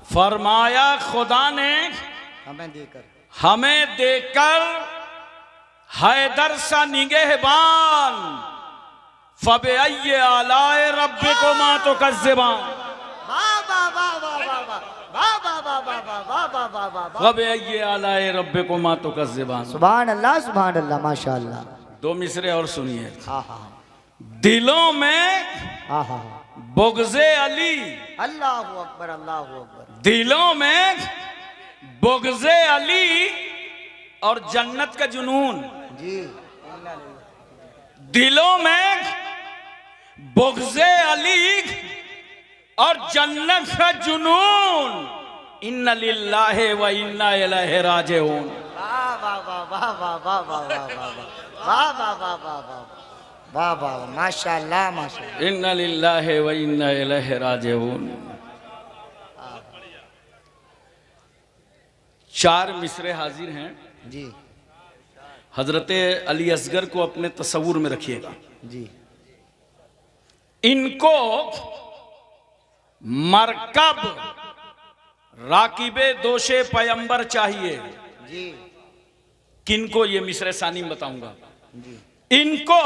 फरमाया खुदा ने हमें देकर हैदर सा निगहबान, फबे आलाए रब्बे को मा तो कज़्ज़बान, फबे आलाए रब्बे को मा तो कज़्ज़बान। सुभान अल्लाह माशाअल्लाह। दो मिसरे और सुनिए। दिलों में बुग़्ज़े अली, अल्लाहु अकबर अल्लाहु अकबर। दिलों में बुग़्ज़े अली और जन्नत का जुनून, जी दिलों में बुग़्ज़े अली और जन्नत का जुनून, इन्ना लिल्लाहि व इन्ना इलैहि राजिऊन। वाह वाह वाह वाह वाह वाह वाह वाह वाह वाह वाह वाह वाह वाह माशाअल्लाह माशाअल्लाह। इन्ना लिल्लाहि व इन्ना इलैहि राजिऊन। चार मिसरे हाजिर हैं जी हजरत अली असगर को अपने तसव्वुर में रखिएगा। जी इनको मरकब राकिबे दोशे पैगंबर चाहिए। जी किनको? ये मिसरे सानी में बताऊंगा। जी इनको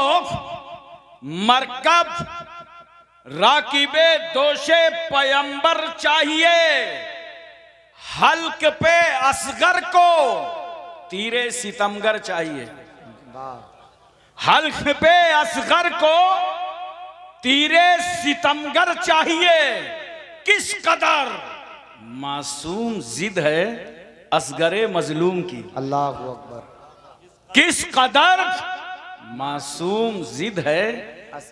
मरकब राकिबे दोशे पैगंबर चाहिए। हल्क पे असगर को तीरे सितमगर चाहिए। हल्क पे असगर को तीरे सितमगर चाहिए। किस कदर मासूम जिद है असगरे मजलूम की। अल्लाहु अकबर। किस कदर मासूम जिद है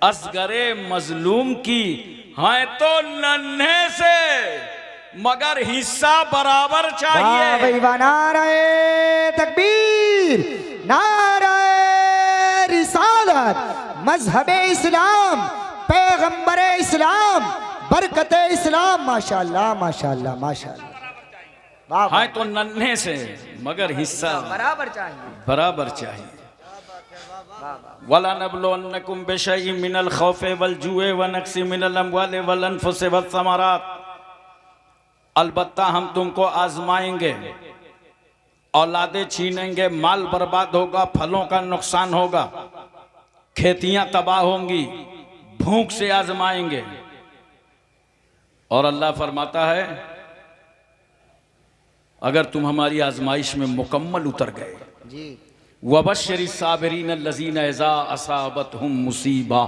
असगरे मजलूम की। है तो नन्हे से मगर हिस्सा बराबर चाहिए। नारे तकबीर, नारे रिसालत, मजहबे इस्लाम, पैगंबरे इस्लाम, बरकते इस्लाम। माशाअल्लाह माशाअल्लाह माशाअल्लाह। हाँ तो नन्हे से मगर हिस्सा बराबर चाहिए, बराबर चाहिए। वला नबलुवन्नकुम बिशैइन मिनल खौफि वल जुए व नक्सिम मिनल अमवालि वल अनफुसि वस समरात। अलबत्ता हम तुमको आजमाएंगे, औलादे छीनेंगे, माल बर्बाद होगा, फलों का नुकसान होगा, खेतियां तबाह होंगी, भूख से आजमाएंगे। और अल्लाह फरमाता है अगर तुम हमारी आजमाइश में मुकम्मल उतर गए, वबश्शिरि साबिरीन अल्लज़ीना इज़ा असाबतहुम मुसीबा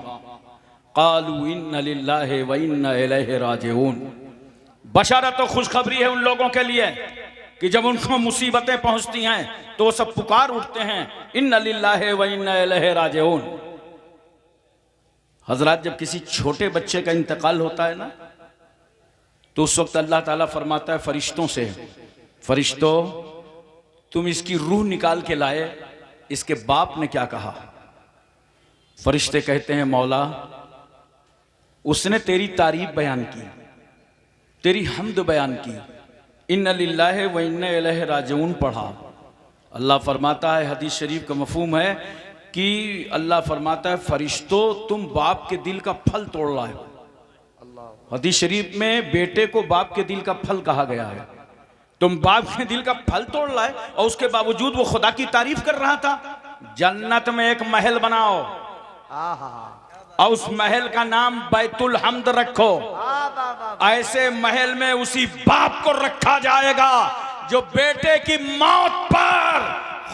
क़ालू इन्ना लिल्लाहि व इन्ना इलैहि राजिऊन। बशारत और खुशखबरी है उन लोगों के लिए कि जब उनको मुसीबतें पहुंचती हैं तो वो सब पुकार उठते हैं इन्ना लिल्लाहि व इन्ना इलैहि राजिऊन। हजरात, जब किसी छोटे बच्चे का इंतकाल होता है ना तो उस वक्त अल्लाह ताला फरमाता है फरिश्तों से, फरिश्तों तुम इसकी रूह निकाल के लाए, इसके बाप ने क्या कहा? फरिश्ते कहते हैं मौला उसने तेरी तारीफ बयान की, तेरी हम्द बयान की, इन्ना लिल्लाहि व इन्ना इलैहि राजिऊन पढ़ा। अल्लाह फरमाता है, हदीस शरीफ का मफहूम है कि अल्लाह फरमाता है फरिश्तों तुम बाप के दिल का फल तोड़ लाए। हदीस शरीफ में बेटे को बाप के दिल का फल कहा गया है। तुम बाप के दिल का फल तोड़ लाए और उसके बावजूद वो खुदा की तारीफ कर रहा था। जन्नत में एक महल बनाओ और उस महल का नाम बैतुल हम्द रखो। ऐसे महल में उसी बाप को रखा जाएगा जो बेटे की मौत पर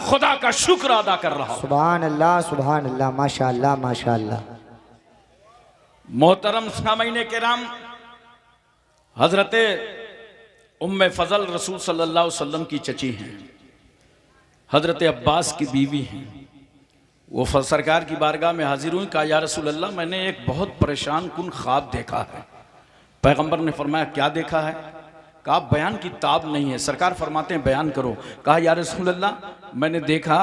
खुदा का शुक्र अदा कर रहा हो। सुभान अल्लाह माशाअल्लाह माशाअल्लाह। मोहतरम सामईन किराम, हजरत उम्मे फजल रसूल सल्लल्लाहु अलैहि वसल्लम की चची हैं, हजरत अब्बास की बीवी हैं। वो सरकार की बारगाह में हाजिर हुई, कहा या रसूल अल्लाह मैंने एक बहुत परेशान कुन ख्वाब देखा है। पैगंबर ने फरमाया क्या देखा है? कहा बयान की ताब नहीं है। सरकार फरमाते हैं बयान करो। कहा या रसूल अल्लाह मैंने देखा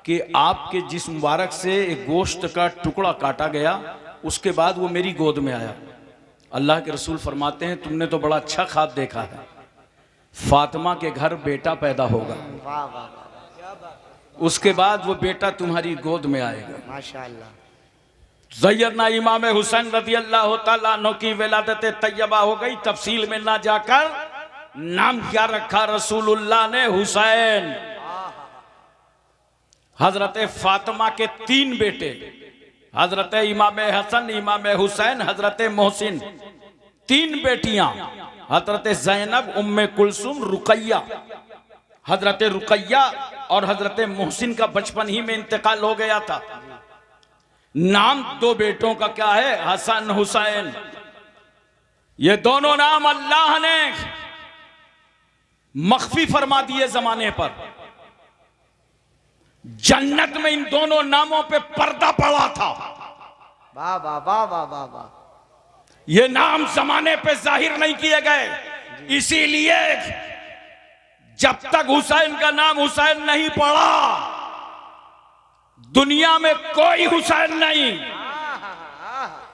कि आपके जिस्म मुबारक से एक गोश्त का टुकड़ा काटा गया, उसके बाद वो मेरी गोद में आया। अल्लाह के रसूल फरमाते हैं तुमने तो बड़ा अच्छा ख्वाब देखा है, फातिमा के घर बेटा पैदा होगा, उसके बाद वो बेटा तुम्हारी गोद में आएगा। माशाअल्लाह। ज़ैयदना इमाम हुसैन रज़ी अल्लाह तआला अन्हु की विलादत तैयबा हो गई। तफसील में ना जाकर नाम क्या रखा रसूलुल्लाह ने? हुसैन। हजरत फातिमा के 3 बेटे, हजरत इमाम हसन, इमाम हुसैन, हजरत मोहसिन, 3 बेटियां, हजरत जैनब, उम्मे कुलसुम, रुकैया। हजरत रुकैया और हजरत मोहसिन का बचपन ही में इंतकाल हो गया था। नाम 2 बेटों का क्या है? हसन, हुसैन। ये दोनों नाम अल्लाह ने मख्फी फरमा दिए जमाने पर। जन्नत में इन दोनों नामों पे पर्दा पड़ा था। वाह वाह वाह वाह वाह वाह। ये नाम जमाने पे जाहिर नहीं किए गए, इसीलिए जब तक हुसैन का नाम हुसैन नहीं पड़ा, दुनिया में कोई हुसैन नहीं।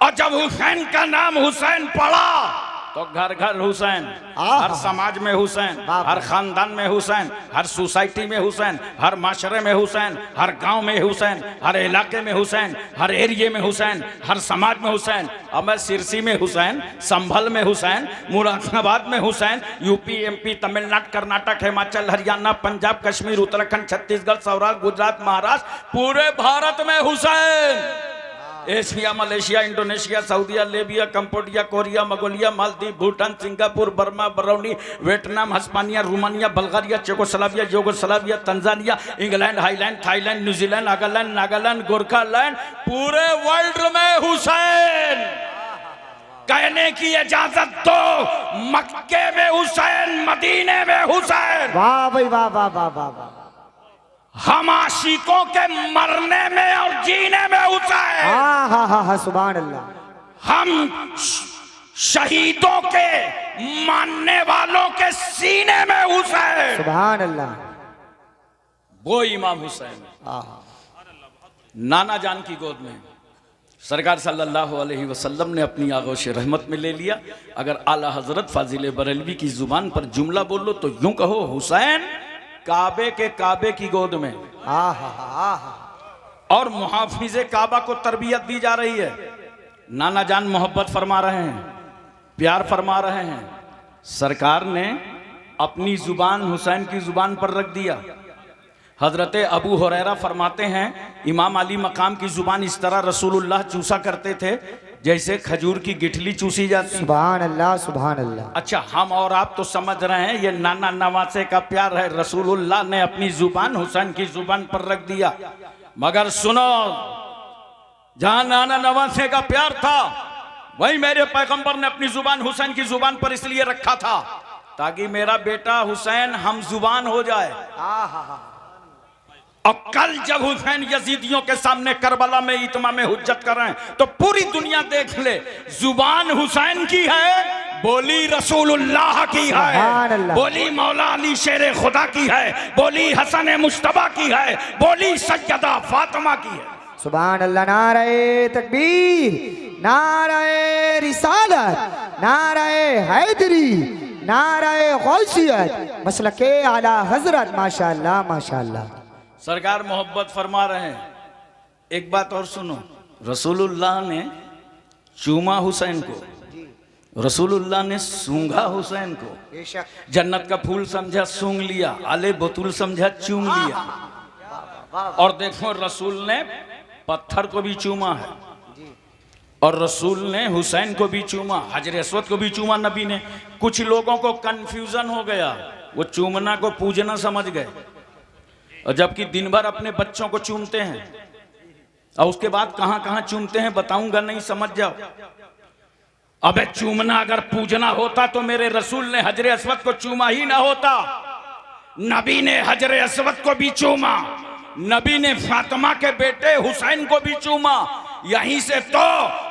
और जब हुसैन का नाम हुसैन पड़ा तो घर घर हुसैन, हर समाज में हुसैन, हर खानदान में हुसैन, हर सोसाइटी में हुसैन, हर माशरे में हुसैन, हर गांव में हुसैन, हर इलाके में हुसैन, हर एरिया में हुसैन, हर समाज में हुसैन। अब मैं सिरसी में हुसैन, संभल में हुसैन, मुरादाबाद में हुसैन, यूपी, एमपी, तमिलनाडु, कर्नाटक, हिमाचल, हरियाणा, पंजाब, कश्मीर, उत्तराखंड, छत्तीसगढ़, सौराष्ट्र, गुजरात, महाराष्ट्र, पूरे भारत में Hussain. Asia, Malaysia, Indonesia, Saudia, Libya, Cambodia, Korea, Mongolia, Maldives, Bhutan, Singapore, Burma, Brunei, Vietnam, Hispania, Romania, Bulgaria, Czechoslovakia, Yugoslavia, Tanzania, England, Highland, Thailand, New Zealand, Nagaland, Nagaland, Gorkhaland, पूरे वर्ल्ड में हुसैन। कहने की इजाजत दो, मक्के में हुसैन, मदीने में हुसैन। वाह भाई वाह वाह वाह वाह वाह। हम आशिकों के मरने में और जीने में हुसैन। हाँ हाँ हाँ हाँ, सुभान अल्लाह। हम शहीदों के मानने वालों के सीने में हुसैन। सुभान अल्लाह। वो इमाम हुसैन नाना जान की गोद में सरकार सल्लल्लाहु अलैहि वसल्लम ने अपनी आगोश रहमत में ले लिया। अगर आला हजरत फाजिल बरेलवी की जुबान पर जुमला बोलो तो यूं कहो, हुसैन काबे की गोद में। और मुहाफिजे काबा को तरबियत दी जा रही है। नाना जान मोहब्बत फरमा रहे हैं, प्यार फरमा रहे हैं। सरकार ने अपनी जुबान हुसैन की जुबान पर रख दिया। हजरत अबू हुरैरा फरमाते हैं, इमाम अली मकाम की जुबान इस तरह रसूलुल्लाह चूसा करते थे जैसे खजूर की गिठली चूसी जाती। सुभान अल्लाह सुभान अल्लाह। अच्छा, हम और आप तो समझ रहे हैं ये नाना नवासे का प्यार है। रसूलुल्लाह ने अपनी जुबान हुसैन की जुबान पर रख दिया। मगर सुनो, जहां नाना नवासे का प्यार था, वही मेरे पैगंबर ने अपनी जुबान हुसैन की जुबान पर इसलिए रखा था ताकि मेरा बेटा हुसैन हम जुबान हो जाए। और कल जब हुसैन यजीदियों के सामने करबला में इत्मा में हुज्जत कर रहे हैं तो पूरी दुनिया देख ले, जुबान हुसैन की है, बोली रसूलुल्लाह की है, बोली मौला अली शेर खुदा की है, बोली हसन मुश्तबा की है, बोली सैयदा फातिमा की है। सुभान अल्लाह। नारे तकबीर, नारे रिसालत, नारे हैदरी, नारे गौसियत, मसलके आला हजरत। माशाअल्लाह माशाअल्लाह। सरकार मोहब्बत फरमा रहे हैं। एक बात और सुनो, रसूलुल्लाह ने चूमा हुसैन को, रसूलुल्लाह ने सूंघा हुसैन को। जन्नत का फूल समझा सूंघ लिया, आले बतूल समझा चूम लिया। और देखो, रसूल ने पत्थर को भी चूमा है और रसूल ने हुसैन को भी चूमा, हजर अस्वद को भी चूमा नबी ने। कुछ लोगों को कंफ्यूजन हो गया, वो चूमना को पूजना समझ गए, और जबकि दिन भर अपने बच्चों को चूमते हैं और उसके बाद कहां कहां चूमते हैं बताऊंगा, नहीं समझ जाओ। अबे चूमना अगर पूजना होता तो मेरे रसूल ने हजर अस्वद को चूमा ही ना होता। नबी ने हजर अस्वद को भी चूमा, नबी ने फातिमा के बेटे हुसैन को भी चूमा। यहीं से तो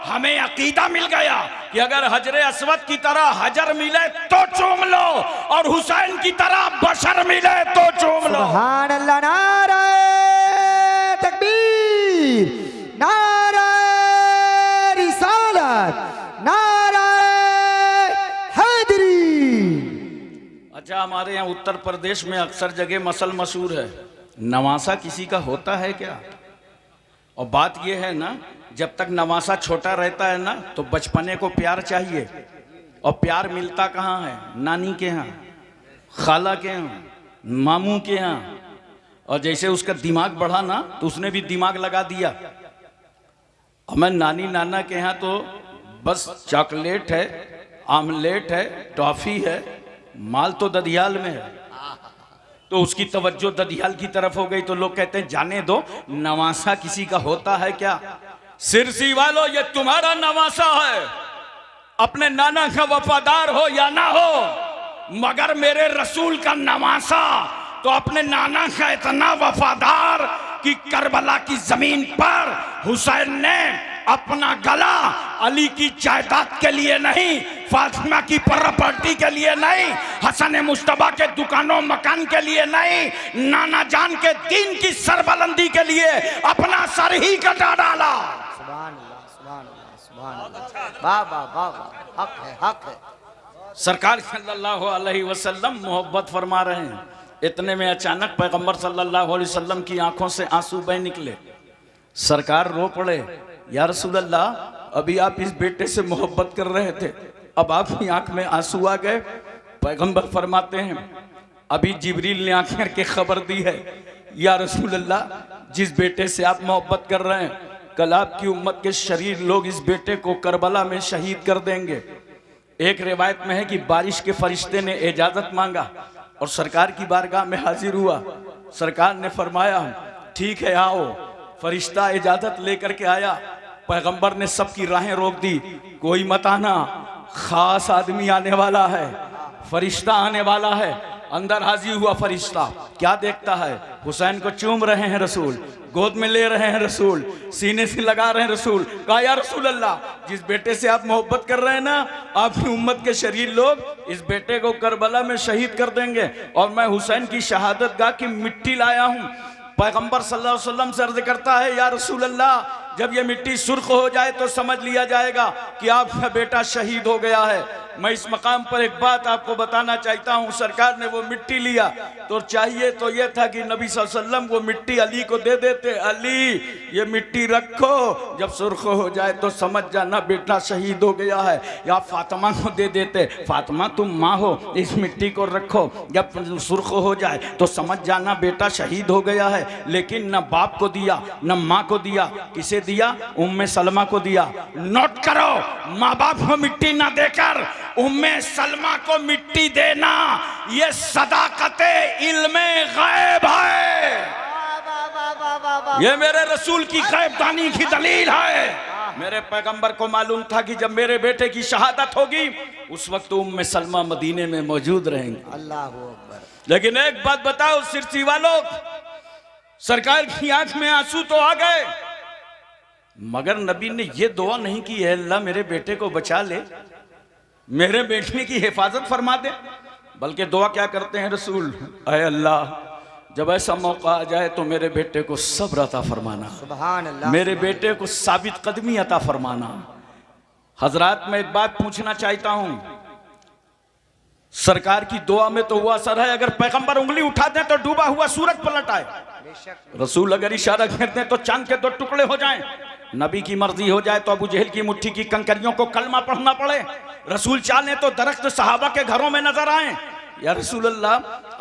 हमें अकीदा मिल गया कि अगर हजर अस्वद की तरह हजर मिले तो चूम लो और हुसैन की तरह बशर मिले तो चूम लो। सुभान अल्लाह। नारे तकबीर, नारे रिसालत, नारे हैदरी। अच्छा, हमारे यहाँ उत्तर प्रदेश में अक्सर जगह मसल मशहूर है, नवासा किसी का होता है क्या? और बात यह है ना, जब तक नवासा छोटा रहता है ना तो बचपने को प्यार चाहिए, और प्यार मिलता कहाँ है? नानी के यहाँ। खाला के यहाँ, मामू के यहाँ, और जैसे उसका दिमाग बढ़ा ना तो उसने भी दिमाग लगा दिया। और मैं नानी नाना के यहाँ तो बस चॉकलेट है, आमलेट है, टॉफी है, माल तो ददियाल में है। तो उसकी तवज्जो ददियाल की तरफ हो गई तो लोग कहते हैं जाने दो, नवासा किसी का होता है क्या? सिरसी वालों, ये तुम्हारा नवासा है, अपने नाना का वफादार हो या ना हो, मगर मेरे रसूल का नवासा तो अपने नाना का इतना वफादार कि करबला की जमीन पर हुसैन ने अपना गला अली की जायदाद के लिए नहीं, फातिमा की प्रॉपर्टी के लिए नहीं, हसन मुश्तबा के दुकानों मकान के लिए नहीं, नाना जान के दीन की सरबलंदी के लिए अपना सर ही कटा डाला। सुभान अल्लाह, सुभान अल्लाह, सुभान अल्लाह। वाह वाह वाह वाह, हक है, हक है। सरकार सल्लल्लाहु अलैहि वसल्लम मोहब्बत फरमा रहे हैं। इतने में अचानक पैगंबर सल्लल्लाहु अलैहि वसल्लम की आंखों से आंसू बह निकले। सरकार रो पड़े, या रसूल अल्लाह, अभी आप इस बेटे से मोहब्बत कर रहे थे, अब आपकी आंख में आंसू आ गए। पैगंबर फरमाते हैं, अभी जिब्रील ने आंख करके खबर दी है, या रसूल अल्लाह, जिस बेटे से आप मोहब्बत कर रहे हैं, कल आपकी उम्मत के शरीर लोग इस बेटे को करबला में शहीद कर देंगे। एक रिवायत में है कि बारिश के फरिश्ते ने इजाजत मांगा और सरकार की बारगाह में हाजिर हुआ। सरकार ने फरमाया, ठीक है आओ। फरिश्ता इजाजत लेकर के आया। पैगंबर ने सबकी राहें रोक दी, कोई मत आना, खास आदमी आने वाला है, फरिश्ता आने वाला है। अंदर हाजिर हुआ फरिश्ता, क्या देखता है? हुसैन को चूम रहे हैं रसूल, गोद में ले रहे हैं रसूल, सीने से लगा रहे हैं रसूल। कहा, या रसूल अल्लाह, जिस बेटे से आप मोहब्बत कर रहे हैं ना, आपकी उम्मत के शरीर लोग इस बेटे को करबला में शहीद कर देंगे और मैं हुसैन की शहादत गाह की मिट्टी लाया हूँ। पैगंबर सल्लल्लाहु अलैहि वसल्लम से अर्ज करता है, या रसूल अल्लाह, जब ये मिट्टी सुर्ख हो जाए तो समझ लिया जाएगा कि आपका बेटा शहीद हो गया है। मैं इस मकाम पर एक बात आपको बताना चाहता हूँ। सरकार ने वो मिट्टी लिया तो चाहिए तो ये था कि नबी सल्लल्लाहु अलैहि वसल्लम वो मिट्टी अली को दे देते, अली ये मिट्टी रखो, जब सुर्ख हो जाए तो समझ जाना बेटा शहीद हो गया है। या फातिमा को दे देते, फातिमा तुम माँ हो, इस मिट्टी को रखो, जब सुर्ख हो जाए तो समझ जाना बेटा शहीद हो गया है। लेकिन न बाप को दिया, न माँ को दिया, किसे दिया? उम्मे सलमा को दिया। नोट करो, माँ बाप को मिट्टी ना देकर उम्मे सलमा को मिट्टी देना, ये सदाकते इल्मे गैब है। ये मेरे रसूल की गैबदानी की दलील है। मेरे पैगंबर को मालूम था कि जब मेरे बेटे की शहादत होगी उस वक्त उम्मे सलमा मदीने में मौजूद रहेंगे। अल्लाह अकबर। लेकिन एक बात बताओ सिरसी वालों, सरकार की आंख में आंसू तो आ गए, मगर नबी ने ये दुआ नहीं की, है अल्लाह मेरे बेटे को बचा ले, मेरे बेटे की हिफाजत फरमा दे। बल्कि दुआ क्या करते हैं रसूल, ऐ अल्लाह, जब ऐसा मौका आ जाए तो मेरे बेटे को सब्र अता फरमाना, सुभान अल्लाह, मेरे बेटे को साबित कदमी अता फरमाना। हजरात, मैं एक बात पूछना चाहता हूं, सरकार की दुआ में तो हुआ असर है, अगर पैगंबर उंगली उठा दें तो डूबा हुआ सूरज पलट आए, रसूल अगर इशारा कर दें तो चांद के 2 टुकड़े हो जाएं, नबी की मर्जी हो जाए तो अबू जहल की मुट्ठी की कंकरियों को कलमा पढ़ना पड़े, रसूल चाहे तो दरख्त सहाबा के घरों में नजर आए। या रसूल अल्लाह,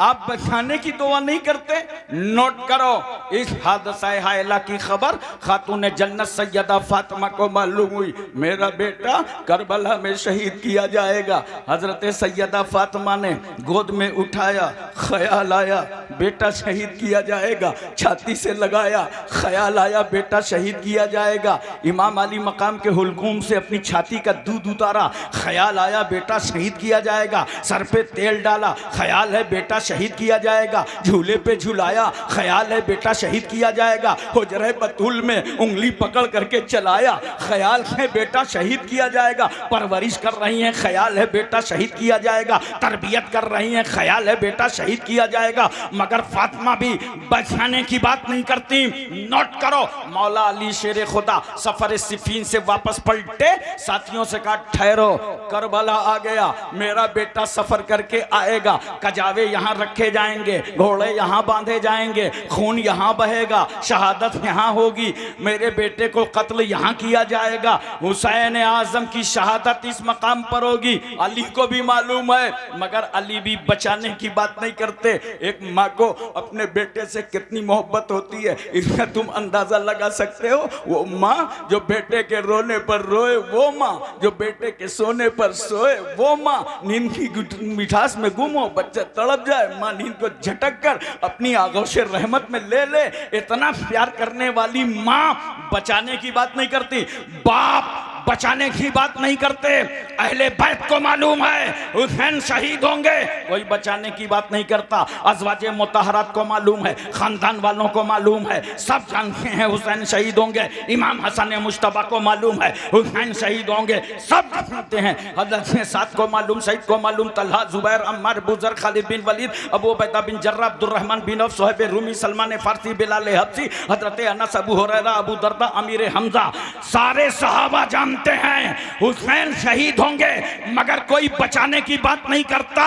आप बचाने की दुआ नहीं करते? नोट करो, इस हादसा हायला की खबर खातून जन्नत सैयदा फातिमा को मालूम हुई, मेरा बेटा करबला में शहीद किया जाएगा। हजरत सैयदा फातिमा ने गोद में उठाया, ख्याल आया बेटा शहीद किया जाएगा, छाती से लगाया, ख्याल आया बेटा शहीद किया जाएगा। इमाम अली मकाम के हुलकूम से अपनी छाती का दूध उतारा, ख्याल आया बेटा शहीद किया जाएगा। सर पे तेल डाला, ख्याल है बेटा शहीद किया जाएगा। झूले पे झुलाया, ख्याल है बेटा शहीद किया जाएगा। हुजरे बतूल में उंगली पकड़ करके चलाया, ख्याल है बेटा शहीद किया जाएगा। परवरिश कर रही हैं, ख्याल है बेटा शहीद किया जाएगा। तरबियत कर रही हैं, ख्याल है बेटा शहीद किया जाएगा। मगर फातिमा भी बचाने की बात नहीं करती। नोट करो, मौला अली शेर खुदा सफर सिफीन से वापस पलटे, साथियों से कहा ठहरो, करबला आ गया, मेरा बेटा सफर करके आए आएगा, कजावे यहाँ रखे जाएंगे, घोड़े यहाँ बांधे जाएंगे, खून यहाँ बहेगा, शहादत यहाँ होगी, मेरे बेटे को कत्ल यहाँ किया जाएगा, हुसैन आजम की शहादत इस मकाम पर होगी। अली को भी मालूम है, मगर अली भी बचाने की बात नहीं करते। एक माँ को अपने बेटे से कितनी मोहब्बत होती है, इसका तुम अंदाजा लगा सकते हो। वो माँ जो बेटे के रोने पर रोए, वो माँ जो बेटे के सोने पर सोए, वो माँ नींद की मिठास में गुम हो, बच्चा तड़प जाए, माँ नींद को झटक कर अपनी आगोश रहमत में ले ले। इतना प्यार करने वाली माँ बचाने की बात नहीं करती, बाप बचाने की बात नहीं करते। अहले बैत को मालूम है हुसैन शहीद होंगे, कोई बचाने की बात नहीं करता। अज़वाजे मुतहरात को मालूम है, खानदान वालों को मालूम है, सब जानते हैं हुसैन शहीद होंगे। इमाम हसन मुश्तबा को मालूम है हुसैन शहीद होंगे, सब जानते हैं। हज़रत साद को मालूम, सईद को मालूम, Talha, Zubair, Ammar, Buzar, Khalid bin Walid, Abu Ubaida bin Jarrah, Abdurrahman bin Auf, Suhaib Rumi, Salman Farsi, Bilal Habshi, हज़रत अनस, अबू हुरैरा, अबू दरदा, अमीर हमजा, सारे सहाबा जानते हैं हुसैन शहीद होंगे, मगर कोई बचाने की बात नहीं करता,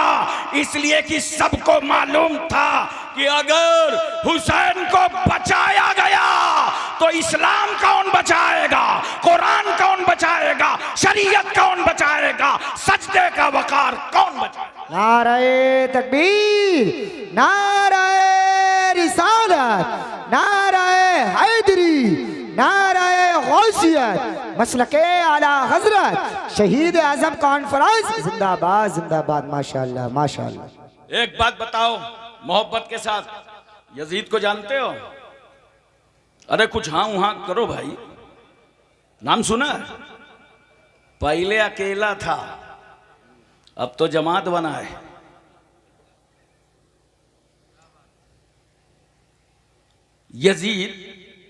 इसलिए कि सबको मालूम था कि अगर हुसैन को बचाया गया तो इस्लाम कौन बचाएगा, कुरान कौन बचाएगा, शरीयत कौन बचाएगा, सजदे का वकार कौन बचाएगा। नारे तकबीर, नारे रिसालत, नारे हैदरी, नारे गौसियत, मसलके आला हजरत शहीद आजम कॉन्फ्रेंस जिंदाबाद जिंदाबाद। माशाअल्लाह माशाअल्लाह। एक बात बताओ मोहब्बत के साथ, यजीद को जानते हो? अरे कुछ हाँ वहां करो भाई, नाम सुना? पहले अकेला था, अब तो जमात बना है। यजीद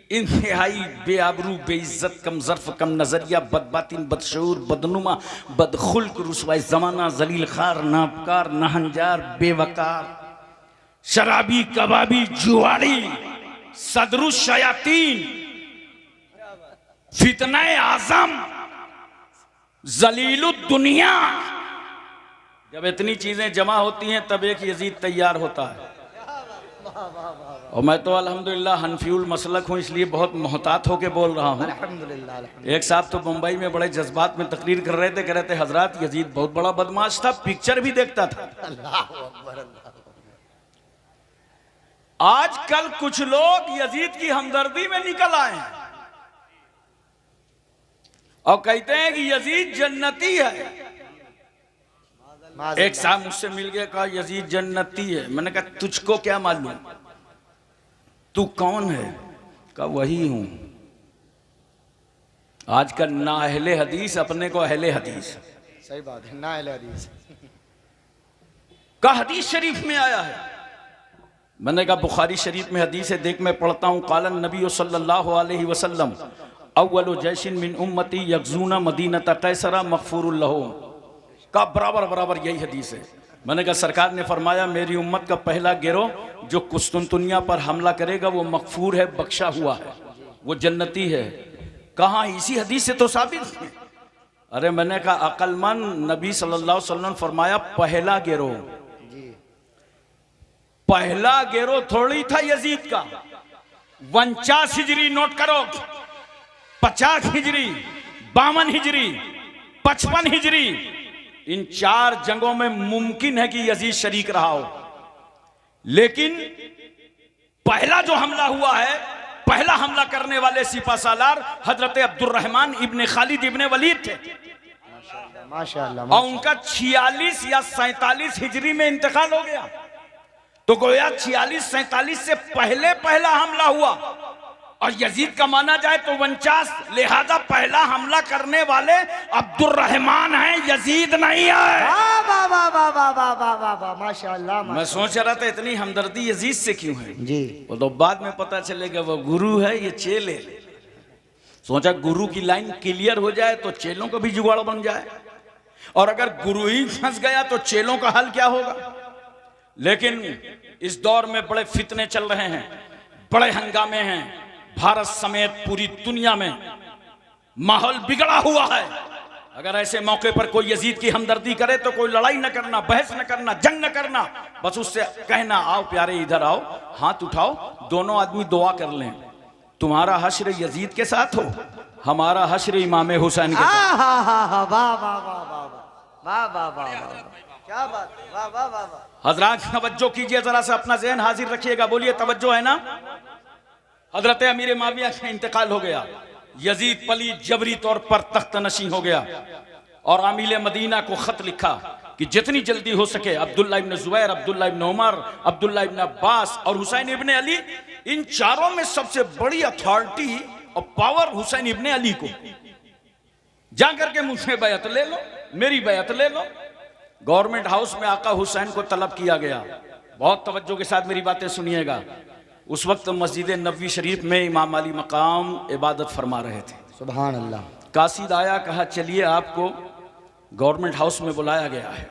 इंतहाई बेआबरू, बेइज्जत, कम ज़र्फ, कम नजरिया, बदबातिन, बदशऊर, बदनुमा, बदखुल्क, रुसवाए ज़माना, जलील खार, नापकार, नहंजार, बेवकार, शराबी, कबाबी, जुआरी, सदरुश शयातीन, फितने आजम, जलीलुद दुनिया। जब इतनी चीजें जमा होती हैं तब एक यजीद तैयार होता है। और मैं तो अल्हम्दुलिल्लाह हनफियुल मसलक हूँ, इसलिए बहुत मोहतात होके बोल रहा हूँ। अल्हम्दुलिल्लाह। एक साहब तो मुंबई में बड़े जज्बात में तकरीर कर रहे थे, कह रहे थे हजरत यजीद बहुत बड़ा बदमाश था, पिक्चर भी देखता था। आजकल कुछ लोग यजीद की हमदर्दी में निकल आए हैं और कहते हैं कि यजीद जन्नती है। एक साहब मुझसे मिल गया, कहा यजीद जन्नती है। मैंने कहा तुझको क्या मालूम, तू कौन है? कहा वही हूं। आजकल ना अहले हदीस अपने को अहले हदीस, सही बात है, ना अहले हदीस का हदीस शरीफ में आया है। मैंने कहा बुखारी शरीफ में हदीस है, देख मैं पढ़ता हूँ। कालन नबी सल्लल्लाहु अलैहि वसल्लम अव्वलु जैशिन मिन उम्मती यगजूना मदीनता कैसरा मगफूरुल लहुम, का बराबर बराबर यही हदीस है। मैंने कहा सरकार ने फरमाया मेरी उम्मत का पहला गिरोह जो कुस्तुनतुनिया पर हमला करेगा वो मगफूर है, बख्शा हुआ है, वो जन्नती है। कहाँ? इसी हदीस से तो साबित है। अरे मैंने कहा अक्लमंद नबी सल्लल्लाहु अलैहि वसल्लम फरमाया पहला गिरोह, पहला गिरोह थोड़ी था यजीद का। 49 हिजरी नोट करो, 50 हिजरी, 52 हिजरी, 55 हिजरी, इन 4 जंगों में मुमकिन है कि यजीद शरीक रहा हो, लेकिन पहला जो हमला हुआ है, पहला हमला करने वाले सिपासालार हजरत अब्दुर्रहमान इब्ने खालिद इब्ने वलीद थे। माशाअल्लाह। और उनका 46 या 47 हिजरी में इंतकाल हो गया। तो गोया 46-47 से पहले पहला हमला हुआ, और यजीद का माना जाए तो 49, लिहाजा पहला हमला करने वाले अब्दुर्रहमान हैं, यजीद नहीं है। वाह वाह वाह वाह वाह वाह वाह वाह, माशाअल्लाह। मैं सोच रहा था इतनी हमदर्दी यजीद से क्यों है जी, वो तो बाद में पता चलेगा वो गुरु है, ये चेले। सोचा गुरु की लाइन क्लियर हो जाए तो चेलों का भी जुगाड़ बन जाए, और अगर गुरु ही फंस गया तो चेलों का हाल क्या होगा। लेकिन इस दौर में बड़े फितने चल रहे हैं, बड़े हंगामे हैं, भारत समेत पूरी दुनिया में माहौल बिगड़ा हुआ है। अगर ऐसे मौके पर कोई यजीद की हमदर्दी करे तो कोई लड़ाई न करना, बहस न करना, जंग न करना, बस उससे कहना आओ प्यारे इधर आओ, हाथ उठाओ, दोनों आदमी दुआ कर लें, तुम्हारा हश्र यजीद के साथ हो, हमारा हश्र इमाम हुसैन के साथ। वाह वाह वाह वाह वाह वाह वाह, क्या बात है, वाह वाह वाह वाह। हजरात तवज्जो कीजिए, जरा सा अपना ज़हन हाजिर रखिएगा, बोलिए तवज्जो है ना। हजरत अमीर माविया का इंतकाल हो गया, यजीद पलीद जबरी तौर पर तख्त नशी हो गया और आमिल मदीना को खत लिखा कि जितनी जल्दी हो सके अब्दुल्ला इब्न जुबैर, अब्दुल्ला इब्न उमर, अब्दुल्ला इब्न अब्बास और हुसैन इब्न अली, इन चारों में सबसे बड़ी अथॉरिटी और पावर हुसैन इब्न अली को, जाकर के मुझसे बैत ले लो, मेरी बैत ले लो। गवर्नमेंट हाउस में आका हुसैन को तलब किया गया। बहुत तवज्जो के साथ मेरी बातें सुनिएगा। उस वक्त मस्जिद नबवी शरीफ में इमाम अली मकाम इबादत फरमा रहे थे। सुभान अल्लाह। कासिद आया, कहा चलिए आपको गवर्नमेंट हाउस में बुलाया गया है।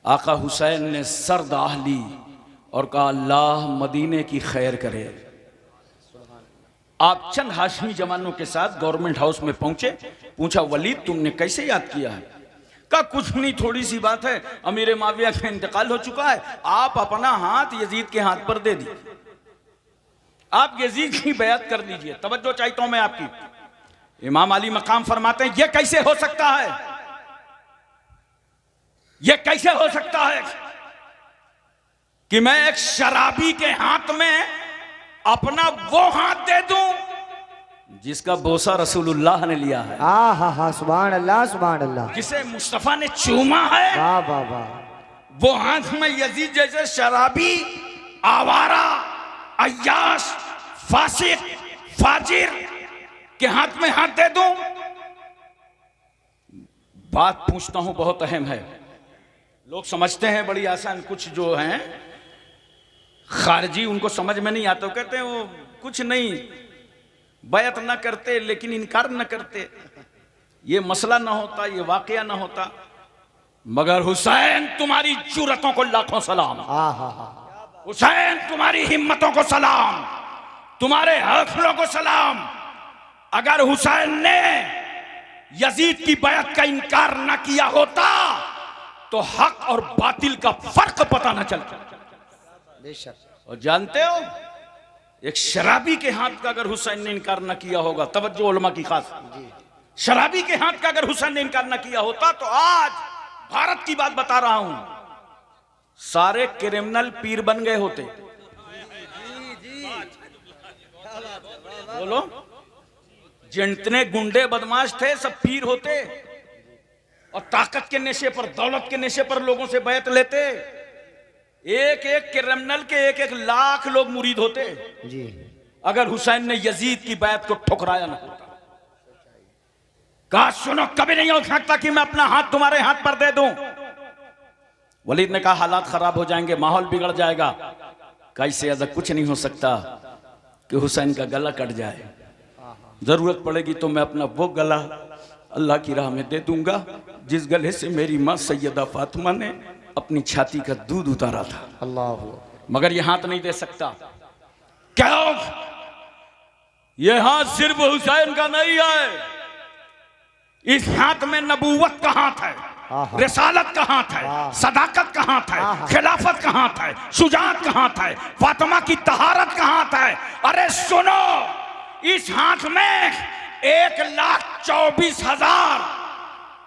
आका हुसैन ने सर दाह ली और कहा अल्लाह मदीने की खैर करे। आप चंद हाशमी जवानों के साथ गवर्नमेंट हाउस में पहुंचे, पूछा वलीद तुमने कैसे याद किया है? कहा कुछ नहीं, थोड़ी सी बात है, अमीर माविया का इंतकाल हो चुका है, आप अपना हाथ यजीद के हाथ पर दे दीजिए, आप यजीद की बैत कर लीजिए। तवज्जो चाहता हूं मैं आपकी। इमाम अली मकाम फरमाते हैं, यह कैसे हो सकता है, यह कैसे हो सकता है कि मैं एक शराबी के हाथ में अपना वो हाथ दे दूं जिसका बोसा रसूलुल्लाह ने लिया है। हा सुभान अल्लाह सुभान अल्लाह। जिसे मुस्तफा ने चूमा है, वाह वाह वाह, वो हाथ में यजीद जैसे शराबी, आवारा, अय्याश, फासिक, फाजिर के हाथ में हाथ दे दूं? बात पूछता हूं, बहुत अहम है। लोग समझते हैं बड़ी आसान, कुछ जो हैं खारजी उनको समझ में नहीं आता, वो कहते हैं वो कुछ नहीं, बैत ना करते लेकिन इनकार न करते, ये मसला ना होता, ये वाकया ना होता। मगर हुसैन तुम्हारी जुर्रतों को लाखों सलाम, हुसैन तुम्हारी हिम्मतों को सलाम, तुम्हारे हौसलों को सलाम। अगर हुसैन ने यजीद की बैत का इनकार ना किया होता तो हक और बातिल का फर्क पता ना चलता। और जानते हो, एक शराबी के हाथ का अगर हुसैन ने इनकार ना किया होगा, तवज्जो उलमा की खास, शराबी के हाथ का अगर हुसैन ने इनकार ना किया होता तो आज भारत की बात बता रहा हूं, सारे क्रिमिनल पीर बन गए होते। बोलो, जितने गुंडे बदमाश थे सब पीर होते और ताकत के नशे पर, दौलत के नशे पर लोगों से बैत लेते। एक एक क्रिमिनल के एक एक लाख लोग मुरीद होते जी, अगर हुसैन ने यजीद की बैत को ठुकराया ना होता। कहा सुनो, कभी नहीं हो सकता कि मैं अपना हाथ तुम्हारे हाथ पर दे दूं। वलीद ने कहा हालात खराब हो जाएंगे, माहौल बिगड़ जाएगा। कैसे? ऐसा कुछ नहीं हो सकता कि हुसैन का गला कट जाए, जरूरत पड़ेगी तो मैं अपना वो गला अल्लाह की राह में दे दूंगा जिस गले से मेरी मां सैयदा फातिमा ने अपनी छाती का दूध उतारा था। अल्लाह, मगर ये हाथ नहीं दे सकता। क्यों? ये हाथ सिर्फ हुसैन का नहीं है, इस हाथ में नबूवत का हाथ है, रिसालत का हाथ है, सदाकत का हाथ है, खिलाफत का हाथ है, शुजाअत का हाथ है, फातिमा की तहारत का हाथ है। अरे सुनो, इस हाथ में 1,24,000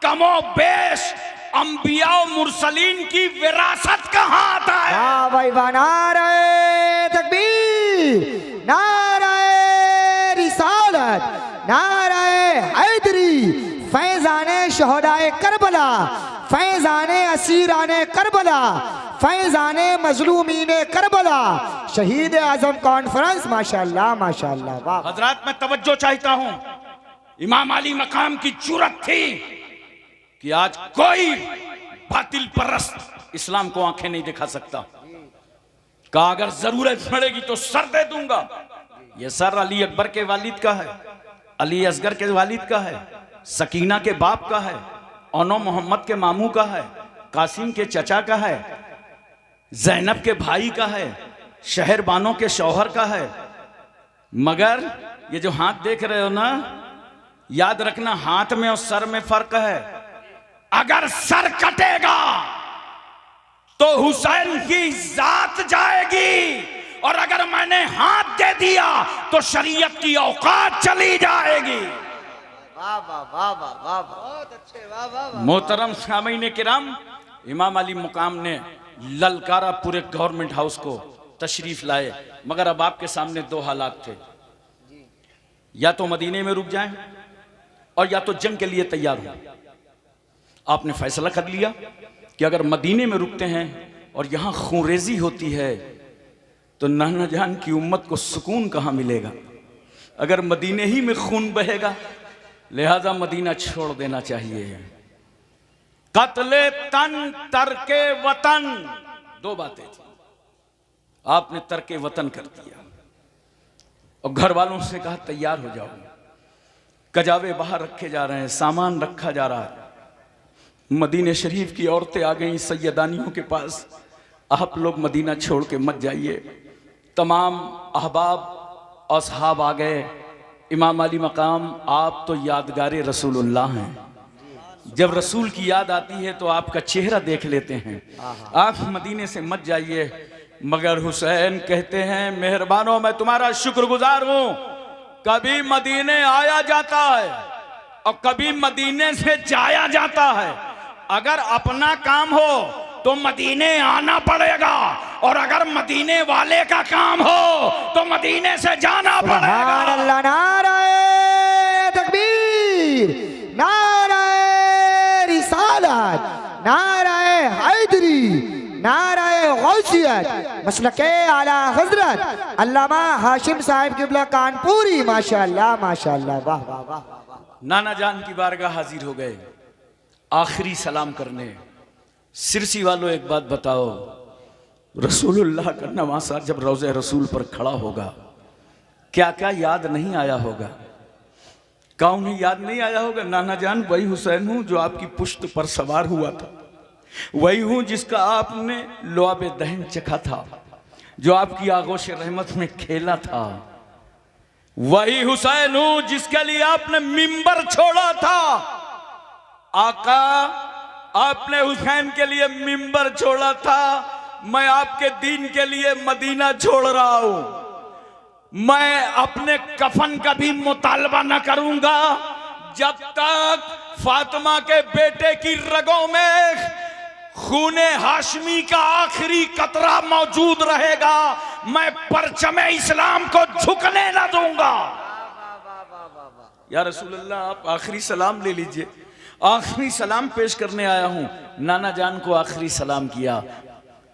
कमो बेश अंबिया और मुरसलीन की विरासत का हाथ है। वाह भाई वाह, नारे तकबीर, नारे रिसालत, नारे हैदरी, फैजाने शहदाए करबला, फैजाने असीराने करबला, फैजाने मजलूमीने करबला, शहीद आजम कॉन्फ्रेंस। माशाअल्लाह माशाअल्लाह। वाह हजरात, मैं तवज्जो चाहता हूं। इमाम अली मकाम की जुर्रत थी कि आज कोई बातिल परस्त इस्लाम को आंखें नहीं दिखा सकता। कहा अगर जरूरत पड़ेगी तो सर दे दूंगा। यह सर अली अकबर के वालिद का है, अली असगर के वालिद का है, सकीना के बाप का है, ओनो मोहम्मद के मामू का है, कासिम के चचा का है, जैनब के भाई का है, शहर बानो के शौहर का है। मगर ये जो हाथ देख रहे हो ना, याद रखना, हाथ में और सर में फर्क है। अगर सर कटेगा तो हुसैन की जात जाएगी, और अगर मैंने हाथ दे दिया तो शरीयत की औकात चली जाएगी। वाह वाह वाह वाह वाह, बहुत अच्छे, वाह वाह वाह। मोहतरम सामीन किराम, इमाम अली मुकाम ने ललकारा पूरे गवर्नमेंट हाउस को, तशरीफ लाए, मगर अब आपके सामने दो हालात थे, या तो मदीने में रुक जाएं और या तो जंग के लिए तैयार हो। आपने फैसला कर लिया कि अगर मदीने में रुकते हैं और यहां खूनरेजी होती है तो नाना जान की उम्मत को सुकून कहां मिलेगा। अगर मदीने ही में खून बहेगा, लिहाजा मदीना छोड़ देना चाहिए। कत्ले तन तरके वतन, दो बातें थी। आपने तरके वतन कर दिया और घर वालों से कहा तैयार हो जाओ। कजावे बाहर रखे जा रहे हैं, सामान रखा जा रहा है। मदीने शरीफ की औरतें आ गई सैयदानियों के पास, आप लोग मदीना छोड़ के मत जाइए। तमाम अहबाब और असहाब आ गए। इमाम अली मकाम, आप तो यादगारे रसूलुल्लाह हैं, जब रसूल की याद आती है तो आपका चेहरा देख लेते हैं। आप मदीने से मत जाइए। मगर हुसैन कहते हैं, मेहरबानो मैं तुम्हारा शुक्रगुजार हूं, कभी मदीने आया जाता है और कभी मदीने से जाया जाता है। अगर अपना काम हो तो मदीने आना पड़ेगा, और अगर मदीने वाले का काम हो तो मदीने से जाना पड़ेगा। अल्लाह, नाराए तकबीर, नाराए रिसालत, नाराए हैदरी, नाराए गौसियत, मसलके आला हजरत अल्लामा हाशिम साहिब किबला कानपुरी। माशाअल्लाह माशाअल्लाह, वाह वाह वाह वाह। नाना जान की बारगाह हाजिर हो गए आखिरी सलाम करने। सिरसी वालों एक बात बताओ, रसूलुल्लाह का नवासा जब रोज़े रसूल पर खड़ा होगा, क्या क्या याद नहीं आया होगा? कौन ही याद नहीं आया होगा? नाना जान, वही हुसैन हूं जो आपकी पुश्त पर सवार हुआ था, वही हूं जिसका आपने लुआब दहन चखा था, जो आपकी आगोश रहमत में खेला था। वही हुसैन हूं जिसके लिए आपने मिंबर छोड़ा था। आका, आपने हुसैन के लिए मिंबर छोड़ा था, मैं आपके दीन के लिए मदीना छोड़ रहा हूं। मैं अपने कफन का भी मुतालबा न करूंगा जब तक फातिमा के बेटे की रगों में खूने हाशमी का आखिरी कतरा मौजूद रहेगा। मैं परचमे इस्लाम को झुकने न दूंगा। या रसूलल्लाह, आप आखिरी सलाम ले लीजिए। आखिरी सलाम पेश करने आया हूं। नाना जान को आखिरी सलाम किया।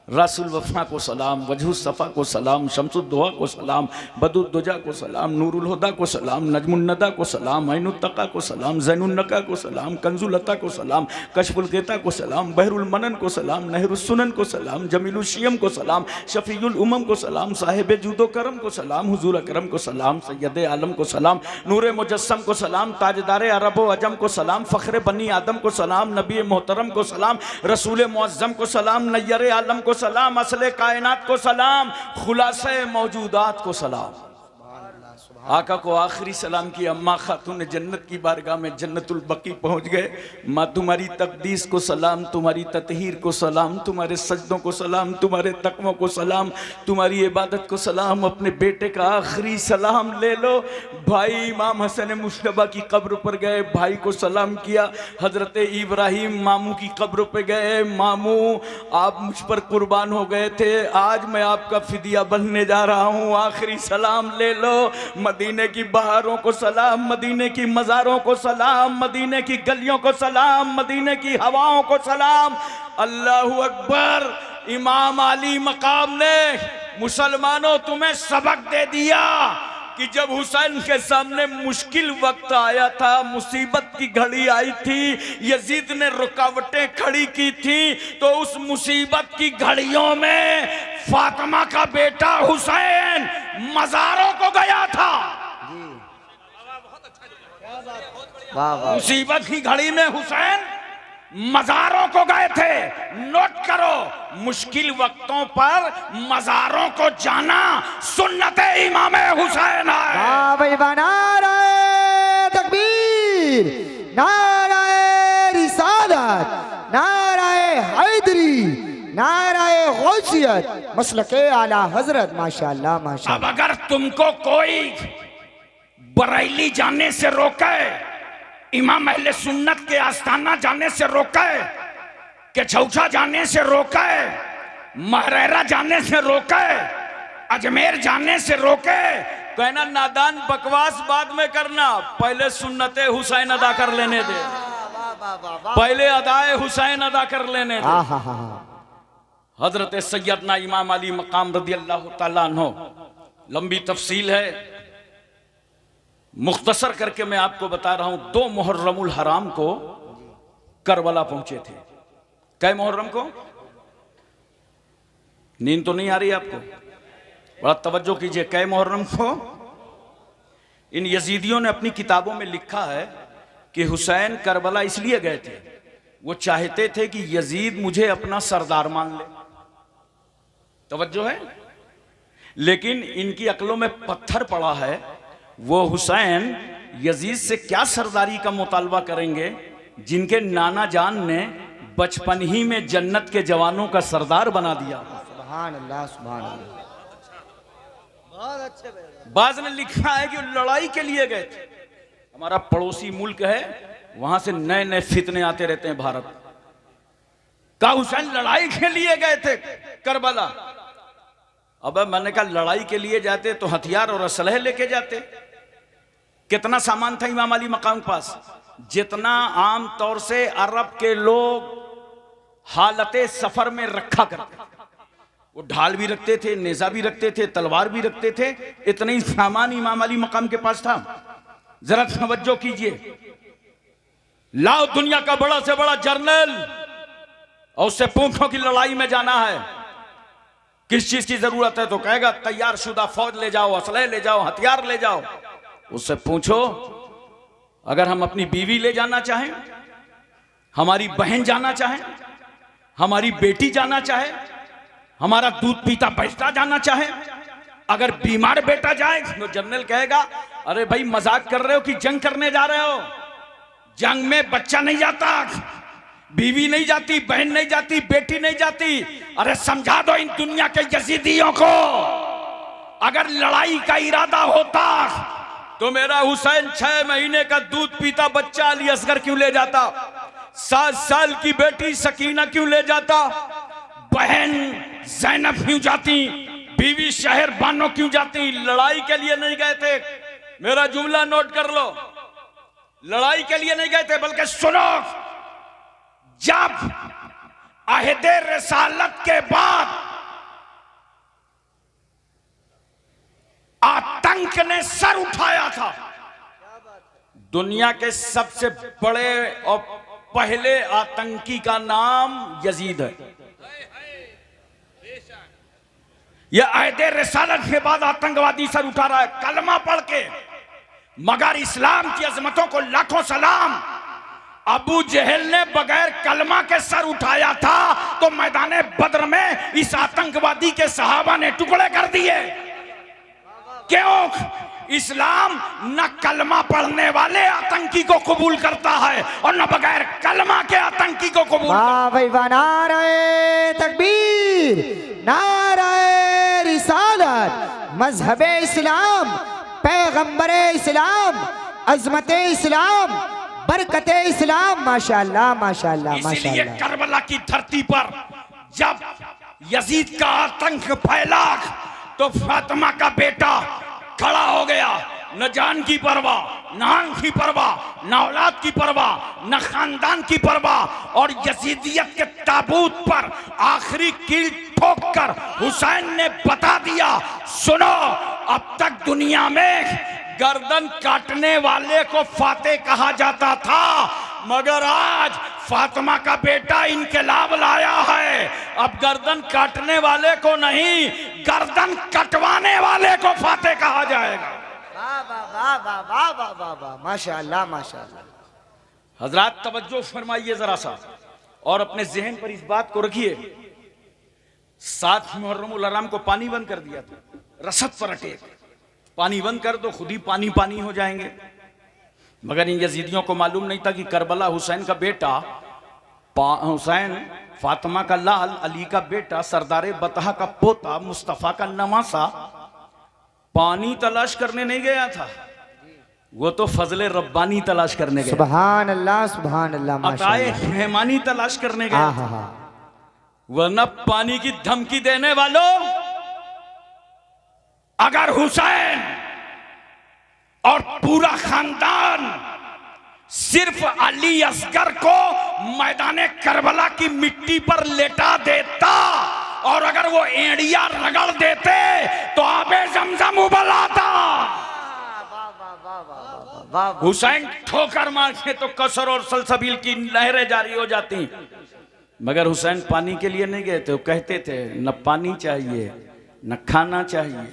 रसूल वफा को सलाम, वजहु सफ़ा को सलाम, शम्सुद्दोहा को सलाम, बदुद्दुजा को सलाम, नूरुल हुदा को सलाम, नजमुन नदा को सलाम, ऐनुत्तका को सलाम, ज़ैनुन नका को सलाम, कंजुल अता को सलाम, कशफुल ग़िता को सलाम, बहरुल मनन को सलाम, नहरुस सुनन को सलाम, जमीलुल शियम को सलाम, शफ़ीउल उमम को सलाम, साहिब जूदो करम को सलाम, हुजूर अकरम को सलाम, सैयद आलम को सलाम, नूरे मुजस्सम को सलाम, ताजदार अरब व अजम को सलाम, फ़ख्र बनी आदम को सलाम, नबी मोहतरम को सलाम, रसूल मुअज़्ज़म को सलाम, नय्यर आलम को सलाम, असले कायनात को सलाम, खुलासे मौजूदात को सलाम। आका को आखिरी सलाम की। अम्मा खातून जन्नत की बारगाह में जन्नतुल बकी पहुंच गए। माँ, तुम्हारी तकदीस को सलाम, तुम्हारी ततहीर को सलाम, तुम्हारे सजदों को सलाम, तुम्हारे तकवों को सलाम, तुम्हारी इबादत को सलाम। अपने बेटे का आखिरी सलाम ले लो। भाई इमाम हसन मुश्तबा की कब्र पर गए, भाई को सलाम किया। हजरत इब्राहिम मामू की कब्र पर गए, मामू आप मुझ पर कुर्बान हो गए थे, आज मैं आपका फिदिया बनने जा रहा हूँ, आखिरी सलाम ले लो। मदीने की बहारों को सलाम, मदीने की मज़ारों को सलाम, मदीने की गलियों को सलाम, मदीने की हवाओं को सलाम। अल्लाहु अकबर। इमाम अली मकाम ने मुसलमानों तुम्हें सबक दे दिया कि जब हुसैन के सामने मुश्किल वक्त आया था, मुसीबत की घड़ी आई थी, यजीद ने रुकावटें खड़ी की थी, तो उस मुसीबत की घड़ियों में फातिमा का बेटा हुसैन मज़ारों को गया था। मुसीबत की घड़ी में हुसैन मज़ारों को गए थे। नोट करो, मुश्किल वक्तों पर मज़ारों को जाना सुन्नत इमाम हुसैन है। भाई बना रहे तकबीर। तकबीर, नाराए रिसालत, नाराए हैदरी, नाराए गौसियत, मसलके आला हजरत। माशाअल्लाह माशाअल्लाह। अब अगर तुमको कोई बरेली जाने से रोके, इमाम अहले सुन्नत के आस्थाना जाने से रोके, के छौछा जाने से रोके, महरेरा जाने से रोके, अजमेर जाने से रोके, कहना नादान बकवास बाद में करना, पहले सुन्नते हुसैन अदा कर लेने दे, पहले अदाए हुसैन अदा कर लेने दे। हजरत सैयदना इमाम अली मकाम रदी अल्लाह ताला अन्हो, लंबी तफसील है, मुख्तसर करके मैं आपको बता रहा हूं। 2 मुहर्रमुल हराम को करबला पहुंचे थे। कै मुहर्रम को? नींद तो नहीं आ रही आपको? बड़ा तवज्जो कीजिए। कै मुहर्रम को? इन यजीदियों ने अपनी किताबों में लिखा है कि हुसैन करबला इसलिए गए थे, वो चाहते थे कि यजीद मुझे अपना सरदार मान ले। तवज्जो है? लेकिन इनकी अक्लों में पत्थर पड़ा है। वो हुसैन यजीद से क्या सरदारी का मुतालबा करेंगे जिनके नाना जान ने बचपन ही में जन्नत के जवानों का सरदार बना दिया। सुभान अल्लाह, सुभान अल्लाह। बहुत अच्छे। बाज ने लिखा है कि लड़ाई के लिए गए थे। हमारा पड़ोसी मुल्क है, वहां से नए नए फितने आते रहते हैं भारत का। हुसैन लड़ाई के लिए गए थे करबला। अब मैंने कहा लड़ाई के लिए जाते तो हथियार और असलहे लेके जाते। कितना सामान था इमाम अली मकाम के पास? जितना आम तौर से अरब के लोग हालते सफर में रखा करते। वो ढाल भी रखते थे, नेजा भी रखते थे, तलवार भी रखते थे। इतना ही सामान इमाम अली मकाम के पास था। जरा तवज्जो कीजिए। लाओ दुनिया का बड़ा से बड़ा जर्नल और उससे पूछो कि लड़ाई में जाना है, किस चीज की जरूरत है, तो कहेगा तैयार शुदा फौज ले जाओ, असलहे ले जाओ, हथियार ले जाओ। उससे पूछो अगर हम अपनी बीवी ले जाना चाहें, हमारी बहन जाना चाहें, हमारी बेटी जाना चाहे, हमारा दूध पीता बच्चा जाना चाहे, अगर बीमार बेटा जाए तो जनरल कहेगा अरे भाई मजाक कर रहे हो कि जंग करने जा रहे हो? जंग में बच्चा नहीं जाता, बीवी नहीं जाती, बहन नहीं जाती, बेटी नहीं जाती। अरे समझा दो इन दुनिया के यजीदियों को, अगर लड़ाई का इरादा होता तो मेरा हुसैन 6 महीने का दूध पीता बच्चा अली असगर क्यों ले जाता? 7 साल की बेटी सकीना क्यों ले जाता? बहन ज़ैनब क्यों जाती? बीवी शहर बानो क्यों जाती? लड़ाई के लिए नहीं गए थे। मेरा जुमला नोट कर लो, लड़ाई के लिए नहीं गए थे, बल्कि सुनो, जब अहदे रिसालत के बाद आतंक ने सर उठाया था, दुनिया के सबसे बड़े और पहले आतंकी का नाम यजीद है। यह अहदे रिसालत के बाद आतंकवादी सर उठा रहा है कलमा पढ़ के। मगर इस्लाम की अजमतों को लाखों सलाम, अबू जहल ने बगैर कलमा के सर उठाया था तो मैदान बद्र में इस आतंकवादी के सहाबा ने टुकड़े कर दिए। क्यों? इस्लाम न कलमा पढ़ने वाले आतंकी को कबूल करता है और न बगैर कलमा के आतंकी को कबूल। वाह भाई वाह, नारे तकबीर, नारे रिसालत, मजहबे इस्लाम, पैगंबरे इस्लाम, अजमते इस्लाम, बरकते इस्लाम। माशाअल्लाह माशाअल्लाह इसलिए माशाअल्लाह। करबला की धरती पर जब यजीद का आतंक फैला तो फातिमा का बेटा खड़ा हो गया। न जान की परवाह, न आंख की परवाह, न औलाद की परवाह, न खानदान की परवाह, और यजीदियत के ताबूत पर आखिरी कील ठोक कर हुसैन ने बता दिया, सुनो, अब तक दुनिया में गर्दन काटने वाले को फातेह कहा जाता था, मगर आज फातिमा का बेटा इनकलाब लाया है। अब गर्दन काटने वाले को नहीं, गर्दन कटवाने वाले को फातेह कहा जाएगा। वाह वाह वाह वाह वाह वाह वाह वाह, माशाअल्लाह माशाअल्लाह। हजरात तवज्जो फरमाइए जरा सा और अपने जहन पर इस बात को रखिए। 7 मुहर्रमुल हराम को पानी बंद कर दिया था, रसद पर अटे। पानी बंद कर दो, खुद ही पानी पानी हो जाएंगे। मगर इन यजीदियों को मालूम नहीं था कि करबला हुसैन का बेटा, हुसैन फातिमा का लाल, अली का बेटा, सरदार बतहा का पोता, मुस्तफ़ा का नवासा पानी तलाश करने नहीं गया था, वो तो फजले रब्बानी तलाश करने गया। सुभान अल्लाह अताए रहमानी तलाश करने गया था। वरना पानी की धमकी देने वालों, अगर हुसैन और पूरा खानदान सिर्फ अली असगर को मैदान करबला की मिट्टी पर लेटा देता और अगर वो एड़िया रगड़ देते तो आबे जमजम उबल आता। हुसैन ठोकर मार के तो कसर और सलसबील की नहरें जारी हो जाती। मगर हुसैन पानी के लिए नहीं गए थे। वो कहते थे न पानी चाहिए, न खाना चाहिए,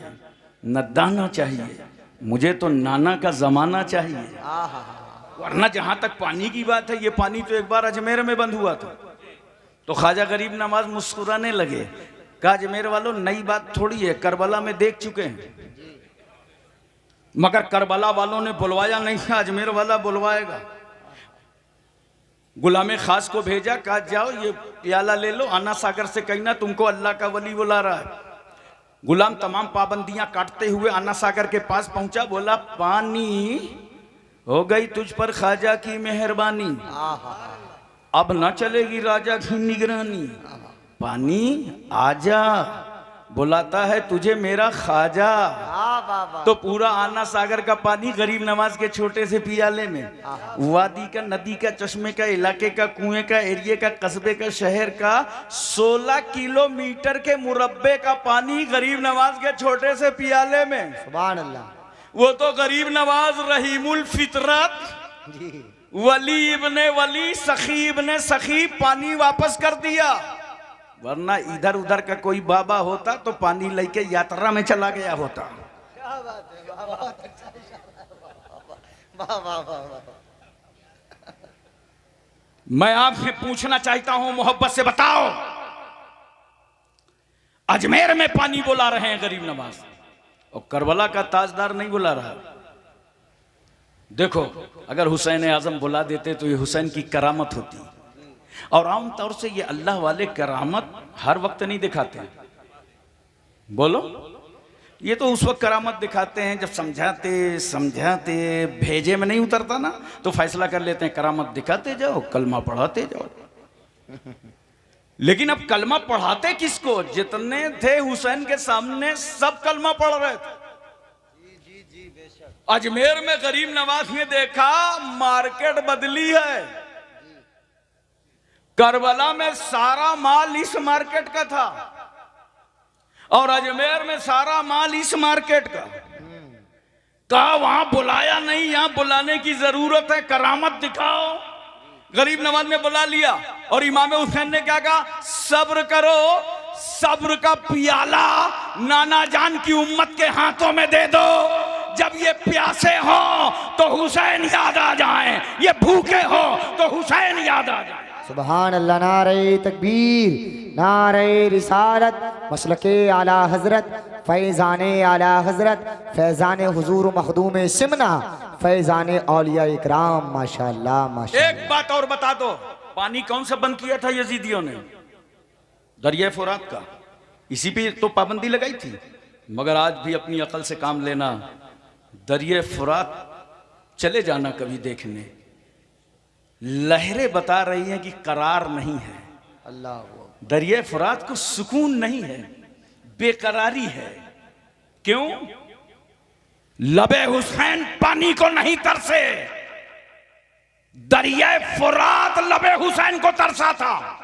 न दाना चाहिए, मुझे तो नाना का जमाना चाहिए। वरना जहां तक पानी की बात है, ये पानी तो एक बार अजमेर में बंद हुआ था तो ख्वाजा गरीब नवाज मुस्कुराने लगे। कहा अजमेर वालों नई बात थोड़ी है, करबला में देख चुके हैं। मगर करबला वालों ने बुलवाया नहीं था, अजमेर वाला बुलवाएगा। गुलाम खास को भेजा, कहा जाओ ये प्याला ले लो, आना सागर से कहना तुमको अल्लाह का वली बुला रहा है। गुलाम तमाम पाबंदियां काटते हुए आना सागर के पास पहुंचा, बोला पानी हो गई तुझ पर ख्वाजा की मेहरबानी, अब न चलेगी राजा की निगरानी। पानी आजा, बुलाता है तुझे मेरा ख्वाजा। तो पूरा आना सागर का पानी गरीब नवाज के छोटे से पियाले में, वादी का, नदी का, चश्मे का, इलाके का, कुएं का, एरिया का, कस्बे का, शहर का 16 किलोमीटर के मुरब्बे का पानी गरीब नवाज के छोटे से पियाले में। सुभान अल्लाह। वो तो गरीब नवाज रहीमुल फितरत, वली इब्ने वली, सखी इब्ने सखी पानी वापस कर दिया। वरना इधर उधर का कोई बाबा होता तो पानी लेके यात्रा में चला गया होता। मैं आपसे पूछना चाहता हूं, मोहब्बत से बताओ, अजमेर में पानी बुला रहे हैं गरीब नवाज और करबला का ताजदार नहीं बुला रहा। देखो अगर हुसैन आजम बुला देते तो ये हुसैन की करामत होती। और आमतौर से ये अल्लाह वाले करामत हर वक्त नहीं दिखाते। बोलो, ये तो उस वक्त करामत दिखाते हैं जब समझाते भेजे में नहीं उतरता ना, तो फैसला कर लेते हैं करामत दिखाते जाओ, कलमा पढ़ाते जाओ। लेकिन अब कलमा पढ़ाते किसको? जितने थे हुसैन के सामने सब कलमा पढ़ रहे थे। अजमेर में गरीब नवाज ने देखा मार्केट बदली है। करबला में सारा माल इस मार्केट का था और अजमेर में सारा माल इस मार्केट का। कहा वहां बुलाया नहीं, यहां बुलाने की जरूरत है, करामत दिखाओ। गरीब नवाज ने बुला लिया और इमाम हुसैन ने क्या कहा? सब्र करो, सब्र का पियाला नाना जान की उम्मत के हाथों में दे दो। जब ये प्यासे हो तो हुसैन याद आ जाए, ये भूखे हो तो हुसैन याद आ जाए। सुभान अल्लाह। नारे तकबीर, नारे रिसालत, मसलके आला हजरत, फैज़ाने आला हजरत, फैज़ाने हुजूर मखदूम सिमना, फैज़ाने औलिया इकराम। माशाअल्लाह माशाअल्लाह। एक बात और बता दो, पानी कौन सा बंद किया था यजीदियों ने? दरिया फुरात का। इसी पे तो पाबंदी लगाई थी। मगर आज भी अपनी अकल से काम लेना। दरिया फुरात चले जाना कभी देखने, लहरें बता रही हैं कि करार नहीं है। अल्लाह, दरिया फुरात को सुकून नहीं है, बेकरारी है। क्यों? लबे हुसैन पानी को नहीं तरसे, दरिया फुरात लबे हुसैन को तरसा था।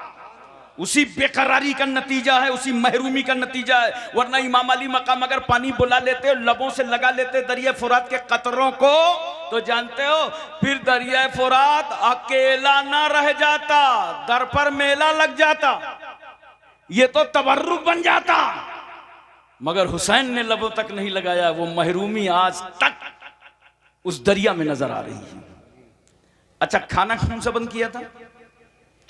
उसी बेकरारी का नतीजा है, उसी महरूमी का नतीजा है। वरना इमाम अली मकाम अगर पानी बुला लेते, लबों से लगा लेते दरिया फुरात के कतरों को, तो जानते हो फिर दरिया फुरात अकेला ना रह जाता, दर पर मेला लग जाता, ये तो तबर्रुक बन जाता। मगर हुसैन ने लबों तक नहीं लगाया। वो महरूमी आज तक उस दरिया में नजर आ रही है। अच्छा, खाना कौन सा बंद किया था?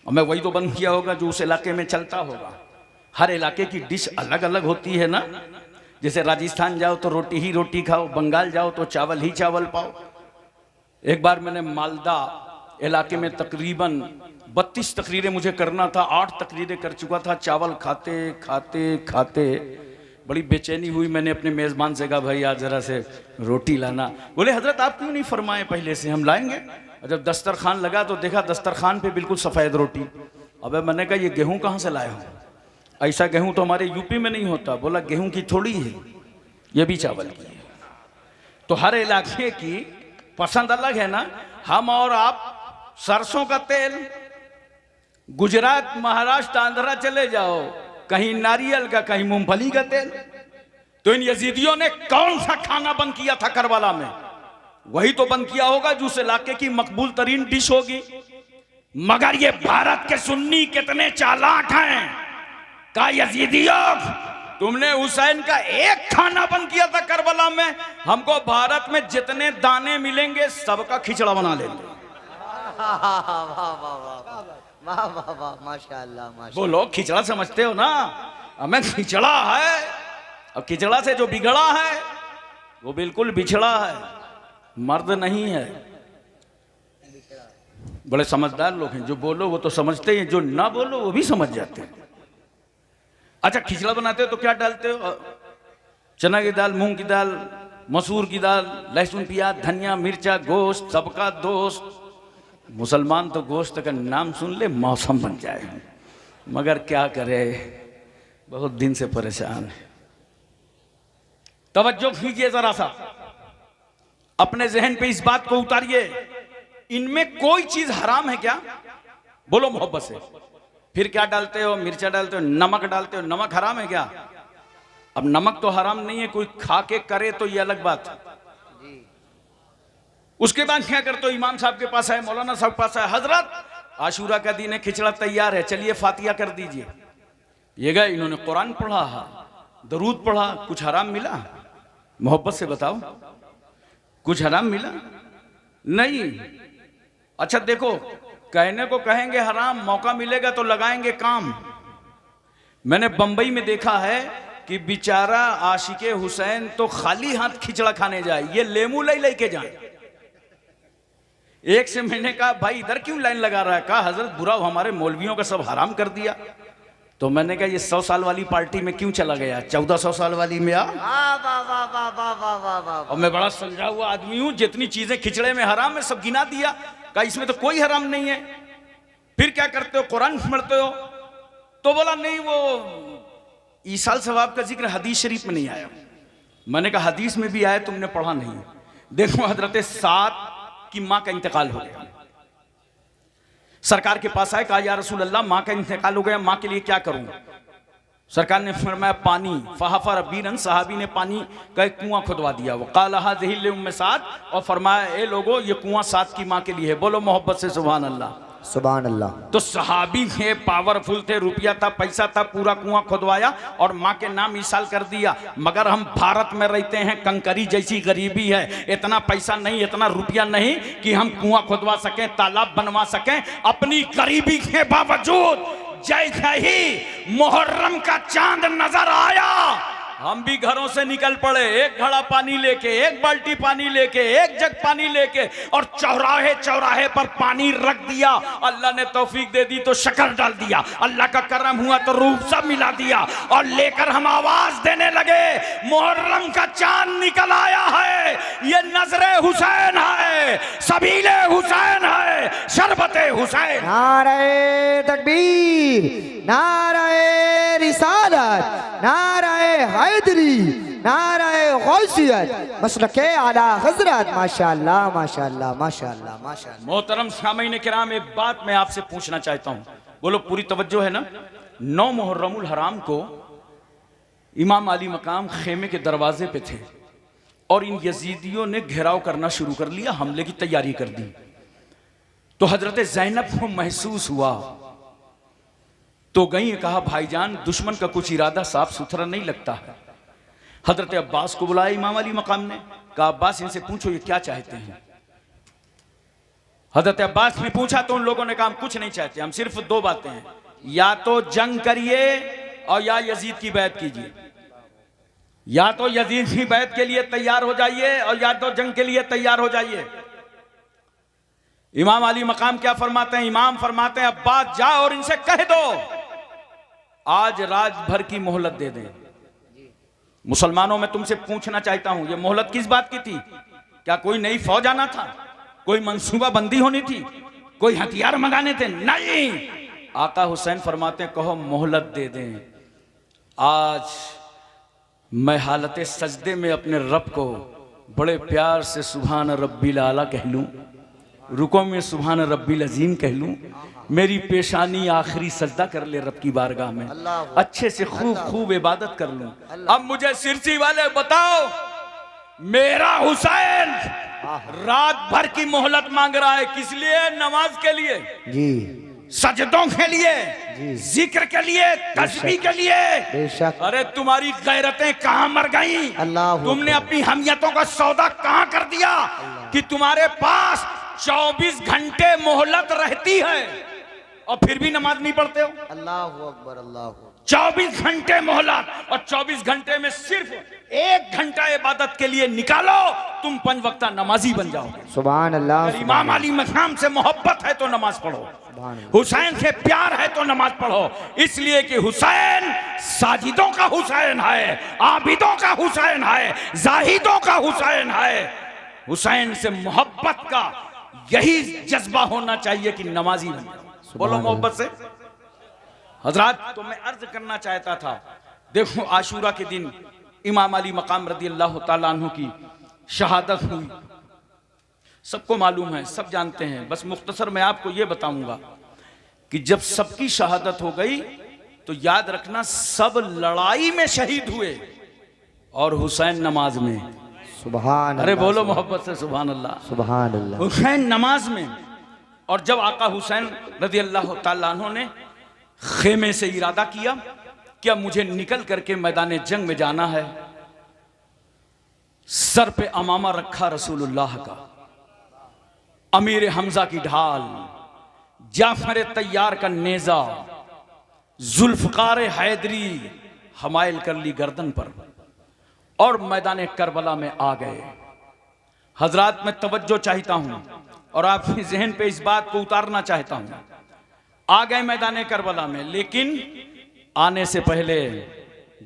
और मैं वही तो बंद किया होगा जो उस इलाके में चलता होगा। हर इलाके की डिश अलग अलग होती है ना। जैसे राजस्थान जाओ तो रोटी ही रोटी खाओ, बंगाल जाओ तो चावल ही चावल पाओ, एक बार मैंने मालदा इलाके में तकरीबन 32 तकरीरें मुझे करना था, 8 तकरीरें कर चुका था। चावल खाते खाते खाते बड़ी बेचैनी हुई। मैंने अपने मेज़बान से कहा भाई आज ज़रा से रोटी लाना। बोले हजरत आप क्यों नहीं फरमाए पहले से, हम लाएंगे। और जब दस्तरखान लगा तो देखा दस्तरखान पे बिल्कुल सफ़ेद रोटी। अबे मैंने कहा ये गेहूं कहाँ से लाए हो, ऐसा गेहूं तो हमारे यूपी में नहीं होता। बोला गेहूं की थोड़ी है, ये भी चावल की है। तो हर इलाके की पसंद अलग है ना। हम और आप सरसों का तेल, गुजरात महाराष्ट्र आंध्रा चले जाओ, कहीं नारियल का कहीं मूंगफली का तेल। तो इन यजीदियों ने कौन सा खाना बंद किया था करबला में, वही तो बंद किया होगा जो उस इलाके की मकबूल तरीन डिश होगी। मगर ये भारत के सुन्नी कितने चालाक हैं। का यजीदियों तुमने हुसैन का एक खाना बंद किया था करबला में, हमको भारत में जितने दाने मिलेंगे सबका खिचड़ा बना लेंगे। माशाअल्लाह। वो लोग खिचड़ा समझते हो ना, हमें खिचड़ा है। अब खिचड़ा से जो बिगड़ा है वो बिल्कुल बिछड़ा है, मर्द नहीं है। बड़े समझदार लोग हैं, जो बोलो वो तो समझते हैं, जो ना बोलो वो भी समझ जाते हैं। अच्छा खिचड़ा बनाते हो तो क्या डालते हो, चना की दाल, मूंग की दाल, मसूर की दाल, लहसुन प्याज धनिया मिर्चा गोश्त, सबका दोस्त। मुसलमान तो गोश्त का नाम सुन ले मौसम बन जाए, मगर क्या करे, बहुत दिन से परेशान है। तवज्जो कीजिए जरा सा, अपने जहन पे इस बात को उतारिए, इनमें कोई चीज हराम है क्या, बोलो मोहब्बत से। फिर क्या डालते हो, मिर्चा डालते हो, नमक डालते हो, नमक हराम है क्या। अब नमक तो हराम नहीं है, कोई खा के करे तो ये अलग बात है। उसके बाद क्या करते हो, इमाम साहब के पास आए, मौलाना साहब के पास आए, हजरत आशूरा का दिन है, खिचड़ा तैयार है, चलिए फातिया कर दीजिए। ये गए, इन्होंने कुरान पढ़ा, दरूद पढ़ा, कुछ हराम मिला, मोहब्बत से बताओ, कुछ हराम मिला नहीं। अच्छा देखो, कहने को कहेंगे हराम, मौका मिलेगा तो लगाएंगे काम। मैंने बंबई में देखा है कि बेचारा आशिके हुसैन तो खाली हाथ खिचड़ा खाने जाए, ये लेमू लेके जाए। एक से मैंने कहा भाई इधर क्यों लाइन लगा रहा है, कहा हजरत बुरा हमारे मौलवियों का सब हराम कर दिया। तो मैंने कहा ये 100 साल वाली पार्टी में क्यों चला गया, 1400 साल वाली में आ। और मैं बड़ा समझा हुआ आदमी हूं, जितनी चीजें खिचड़े में हराम है सब गिना दिया, कहा इसमें तो कोई हराम नहीं है। फिर क्या करते हो, कुरान पढ़ते हो, तो बोला नहीं वो ईसाल सवाब का जिक्र हदीस शरीफ में नहीं आया। मैंने कहा हदीस में भी आया, तुमने पढ़ा नहीं। देखो हजरत साद की मां का इंतकाल हो गया, सरकार के पास आए, कहा या रसूल अल्लाह मां का इंतकाल हो गया, मां के लिए क्या करूं। सरकार ने फरमाया पानी, फहाफा रबीरन, सहाबी ने पानी का एक कुआं खुदवा दिया, वो काला हाज़िही उम्मे साद, और फरमाया ए लोगो ये कुआं साद की मां के लिए है, बोलो मोहब्बत से सुभान अल्लाह। सुभान अल्लाह। तो सहाबी थे, पावरफुल थे, रुपया था, पैसा था, पूरा कुआं खुदवाया और मां के नाम ईसाल कर दिया। मगर हम भारत में रहते हैं, कंकरी जैसी गरीबी है, इतना पैसा नहीं, इतना रुपया नहीं कि हम कुआं खुदवा सकें, तालाब बनवा सकें। अपनी गरीबी के बावजूद जैसे ही मुहर्रम का चांद नजर आया, हम भी घरों से निकल पड़े, एक घड़ा पानी लेके, एक बाल्टी पानी लेके, एक जग पानी लेके, और चौराहे चौराहे पर पानी रख दिया। अल्लाह ने तौफीक दे दी तो शक्कर डाल दिया, अल्लाह का करम हुआ तो रूह सब मिला दिया, और लेकर हम आवाज देने लगे मुहर्रम का चांद निकल आया है, ये नजरे हुसैन है, सबीले हुसैन है, शरबते हुसैन। नारे तकबीर, नारे रिसालत, नारे हैदरी, नारे गौसियत, मसलके आला हजरत। माशाअल्लाह माशाअल्लाह माशाअल्लाह माशाअल्लाह। मोहतरम सामीन किराम, एक बात मैं आपसे पूछना चाहता हूं, बोलो पूरी तवज्जो है ना। 9 मुहर्रमुल हराम को इमाम अली मकाम खेमे के दरवाजे पे थे और इन यजीदियों ने घेराव करना शुरू कर लिया, हमले की तैयारी कर दी। तो हजरत ज़ैनब को महसूस हुआ, तो गई, कहा भाईजान दुश्मन का कुछ इरादा साफ सुथरा नहीं लगता है। हजरत अब्बास को बुलाया इमाम अली मकाम ने, कहा अब्बास इनसे पूछो ये क्या चाहते हैं। हजरत अब्बास ने पूछा तो उन लोगों ने कहा हम कुछ नहीं चाहते, हम सिर्फ 2 बातें हैं, या तो जंग करिए और या यजीद की बैत कीजिए, या तो यजीद की बैत के लिए तैयार हो जाइए और या तो जंग के लिए तैयार हो जाइए। इमाम अली मकाम क्या फरमाते हैं? इमाम फरमाते हैं अब्बास जाओ और इनसे कह दो आज रात भर की मोहलत दे दें। मुसलमानों में तुमसे पूछना चाहता हूं, ये मोहलत किस बात की थी? क्या कोई नई फौज आना था? कोई मंसूबा बंदी होनी थी? कोई हथियार मंगाने थे? नहीं। आका हुसैन फरमाते हैं कहो मोहलत दे दें। आज मैं हालत सजदे में अपने रब को बड़े प्यार से सुभान रब्बिल आला कह लूं, रुको में सुभान रब्बिल अजीम कह लूं, मेरी पेशानी आखिरी सजदा कर ले रब की बारगाह में, अच्छे से खूब खूब इबादत कर लूं। अब मुझे सिरसी वाले बताओ, मेरा हुसैन रात भर की मोहलत मांग रहा है, किस लिए? नमाज के लिए जी, सजदों के लिए, जिक्र के लिए, तस्बीह के लिए। बेशक। अरे तुम्हारी गैरतें कहां मर गई? तुमने अपनी हमियतों का सौदा कहां कर दिया कि तुम्हारे पास 24 घंटे मोहलत रहती है और फिर भी नमाज नहीं पढ़ते हो? अल्लाह अकबर, अल्लाह। 24 घंटे मोहलत और 24 घंटे में सिर्फ 1 घंटा इबादत के लिए निकालो, तुम 5 वक्ता नमाजी बन जाओगे। सुभान अल्लाह। अगर इमाम अली मकाम से मोहब्बत है तो नमाज पढ़ो, हुसैन से प्यार है तो नमाज पढ़ो, इसलिए कि हुसैन साजिदों का हुसैन है, आबिदों का हुसैन है, जाहिदों का हुसैन है। हुसैन से मोहब्बत का यही जज्बा होना चाहिए कि नमाजी बन जाओ। बोलो मोहब्बत से। हजरात, तो मैं अर्ज करना चाहता था, देखो आशूरा के दिन इमाम अली मकाम रदी अल्लाह ताला अन्हु की शहादत हुई, सबको मालूम है, सब जानते हैं। बस मुख्तसर मैं आपको यह बताऊंगा कि जब सबकी शहादत हो गई तो याद रखना सब लड़ाई में शहीद हुए और हुसैन नमाज में। सुभान अरे अल्लाह, बोलो मोहब्बत से सुभान अल्लाह। सुभान अल्लाह। हुसैन नमाज में। और जब आका हुसैन रदी अल्लाह ताला अन्हु ने खेमे से इरादा किया कि अब मुझे निकल करके मैदान जंग में जाना है, सर पे अमामा रखा रसूलुल्लाह का, अमीर हमजा की ढाल, जाफर तैयार का नेजा, जुल्फकार हैदरी हमायल कर ली गर्दन पर और मैदान करबला में आ गए। हजरात, मैं तवज्जो चाहता हूं और आपके जहन पे इस बात को उतारना चाहता हूं। आ गए मैदान करबला में, लेकिन आने से पहले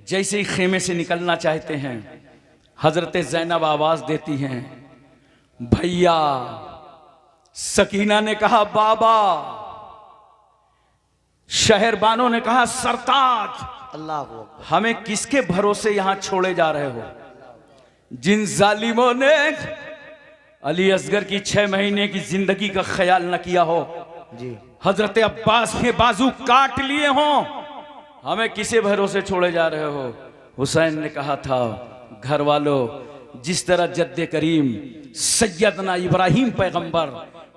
जैसे ही खेमे से निकलना चाहते हैं, हजरत ज़ैनब आवाज देती हैं, भैया। सकीना ने कहा बाबा, शहरबानों ने कहा सरताज, अल्लाह। हमें किसके भरोसे यहां छोड़े जा रहे हो? जिन जालिमों ने अली असगर की 6 महीने की जिंदगी का ख्याल न किया हो, जी, हजरत अब्बास के बाजू काट लिए हों, हमें किसे भरोसे छोड़े जा रहे हो? हुसैन ने कहा था, घर वालों, जिस तरह जद्दे करीम सैयदना इब्राहिम पैगंबर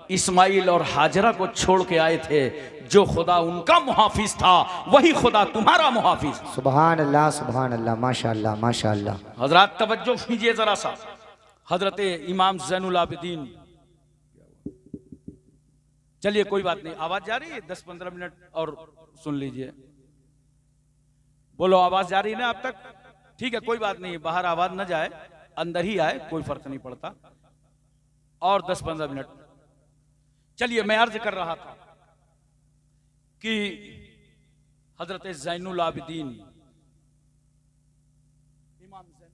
इस्माइल और हाजरा को छोड़ के आए थे, जो खुदा उनका मुहाफिज था वही खुदा तुम्हारा मुहाफिज। सुभान अल्लाह, सुभान अल्लाह, माशाअल्लाह, माशाअल्लाह। हजरात, तवज्जो कीजिए जरा सा। हजरत इमाम ज़ैनुल आबिदीन, चलिए कोई बात नहीं, आवाज जा रही है? 10-15 मिनट और सुन लीजिए। बोलो, आवाज जा रही है ना अब तक? ठीक है, कोई बात नहीं, बाहर आवाज न जाए, अंदर ही आए, कोई फर्क नहीं पड़ता। और 10-15 मिनट। चलिए, मैं अर्ज कर रहा था कि हजरत ज़ैनुल आबिदीन इमाम ज़ैन